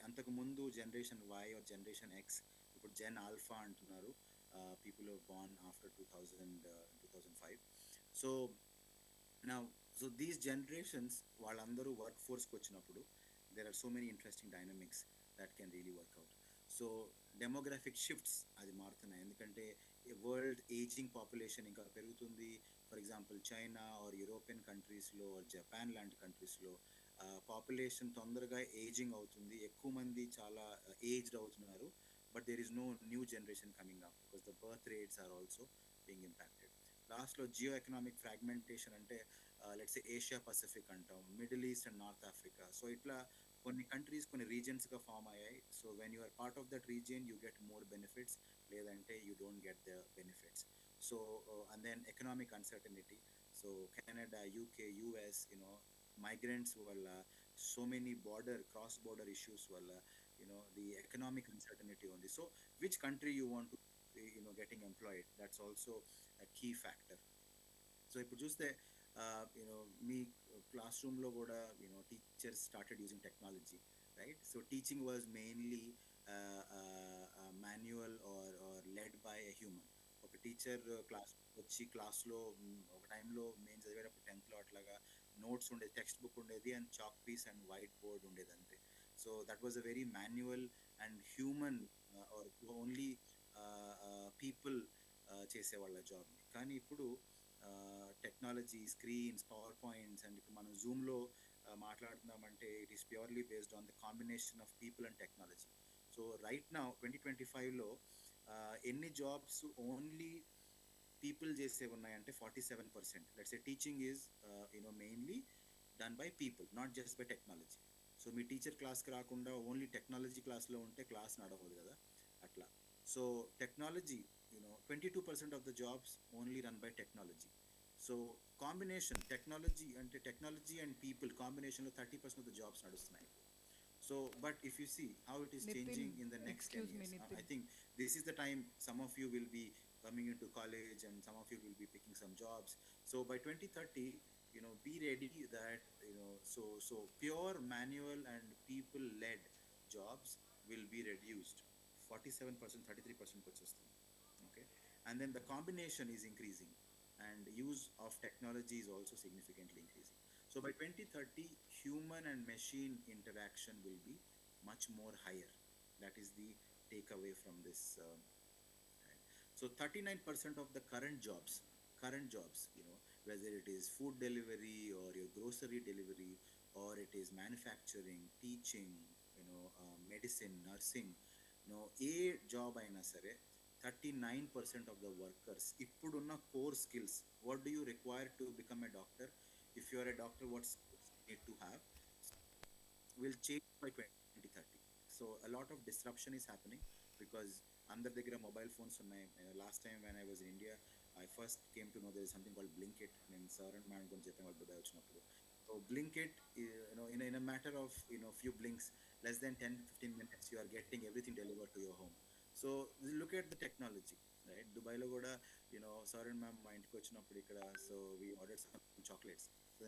అంతకు ముందు generation Y or generation X, ఇప్పుడు Gen Alpha అంటున్నారు. People are born after 2005. So these generations వాళ్ళందరూ work ఫోర్స్కి వచ్చినప్పుడు there are so many interesting dynamics that can really work out. So demographic shifts అది మారుతున్నాయి, ఎందుకంటే వరల్డ్ ఏజింగ్ పాపులేషన్ ఇంకా పెరుగుతుంది. For example China or European కంట్రీస్లో ఆర్ జపాన్ లాంటి కంట్రీస్లో పాపులేషన్ తొందరగా ఏజింగ్ అవుతుంది, ఎక్కువ మంది చాలా ఏజ్డ్ అవుతున్నారు. But there is no new generation coming up because the birth rates are also being impacted. లాస్ట్లో జియో ఎకనామిక్ ఫ్రాగ్మెంటేషన్, అంటే లెట్స్ ఏషియా పసిఫిక్ అంటాం, Middle East and North Africa. So ఇట్లా కొన్ని కంట్రీస్ కొన్ని రీజన్స్గా ఫామ్ అయ్యాయి. So when you are part of that region you get more benefits, లేదంటే you don't get the benefits. So and then economic uncertainty. So Canada, UK, US, migrants వల్ల, so many cross border issues వల్ల the economic uncertainty ఉంది. So which country you want to getting employed, that's also a key factor. So ఇప్పుడు చూస్తే మీ class రూమ్లో కూడా teachers started using technology, right? So teaching was mainly manual or led by a human. ఒక teacher క్లాస్లో ఒక టైంలో మేము చదివేటప్పుడు 10th అట్లాగా నోట్స్ ఉండేది, టెక్స్ట్ బుక్ ఉండేది, and chalk piece and whiteboard ఉండేది అంతే. So that was a very manual and human only people చేసేవాళ్ళ జాబ్ని. కానీ ఇప్పుడు technology, screens, PowerPoints, and ఇప్పుడు మనం జూమ్లో మాట్లాడుతున్నామంటే it is purely based on the combination of people and technology. So so right now 2025లో ఎన్ని జాబ్స్ ఓన్లీ పీపుల్ చేసే ఉన్నాయంటే 47%. Let's say teaching is mainly done by people, not just by technology. So మీ teacher క్లాస్కి రాకుండా only technology క్లాస్లో ఉంటే class నడవదు కదా, అట్లా. So technology 22% of the jobs only run by technology. So combination technology and people కాంబినేషన్లో 30% of the jobs నడుస్తున్నాయి. So, but if you see how it is Nitin, changing in the next 10 excuse me, years, Nitin. I think this is the time some of you will be coming into college and some of you will be picking some jobs. So by 2030, be ready that, so pure manual and people-led jobs will be reduced. 47%, 33% వచ్చేస్తుంది. Okay, and then the combination is increasing, and use of technology is also significantly increasing. So by 2030, human and machine interaction will be much more higher. That is the takeaway from this. So 39% of the current jobs, whether it is food delivery or your grocery delivery, or it is manufacturing, teaching, medicine, nursing, A job అయినా సరే 39% of the workers ఇప్పుడున్న core skills, what do you require to become a doctor? If you are a doctor, what skills you need to have will change by 2030. So a lot of disruption is happening because అందరి దగ్గర mobile phones ఉన్నాయి. Last time when I was in India, I first came to know there is something called Blinkit. నేను sir and madam గురించి చెప్పాను వాళ్ళు Dubai వచ్చినప్పుడు. So Blinkit, in a matter of few blinks, less than 10-15 minutes, you are getting everything delivered to your home. So look at the technology, right? దుబాయ్లో కూడా sir and ma'am మా ఇంటికి వచ్చినప్పుడు ఇక్కడ, so we ordered some chocolates. So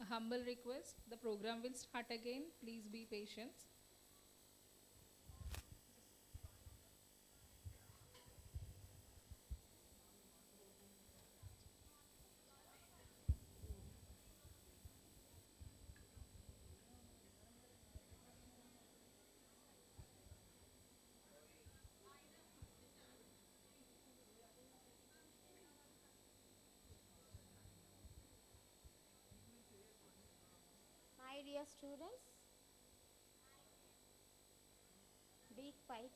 A humble request, the program will start again. Please be patient. My dear students, be quiet.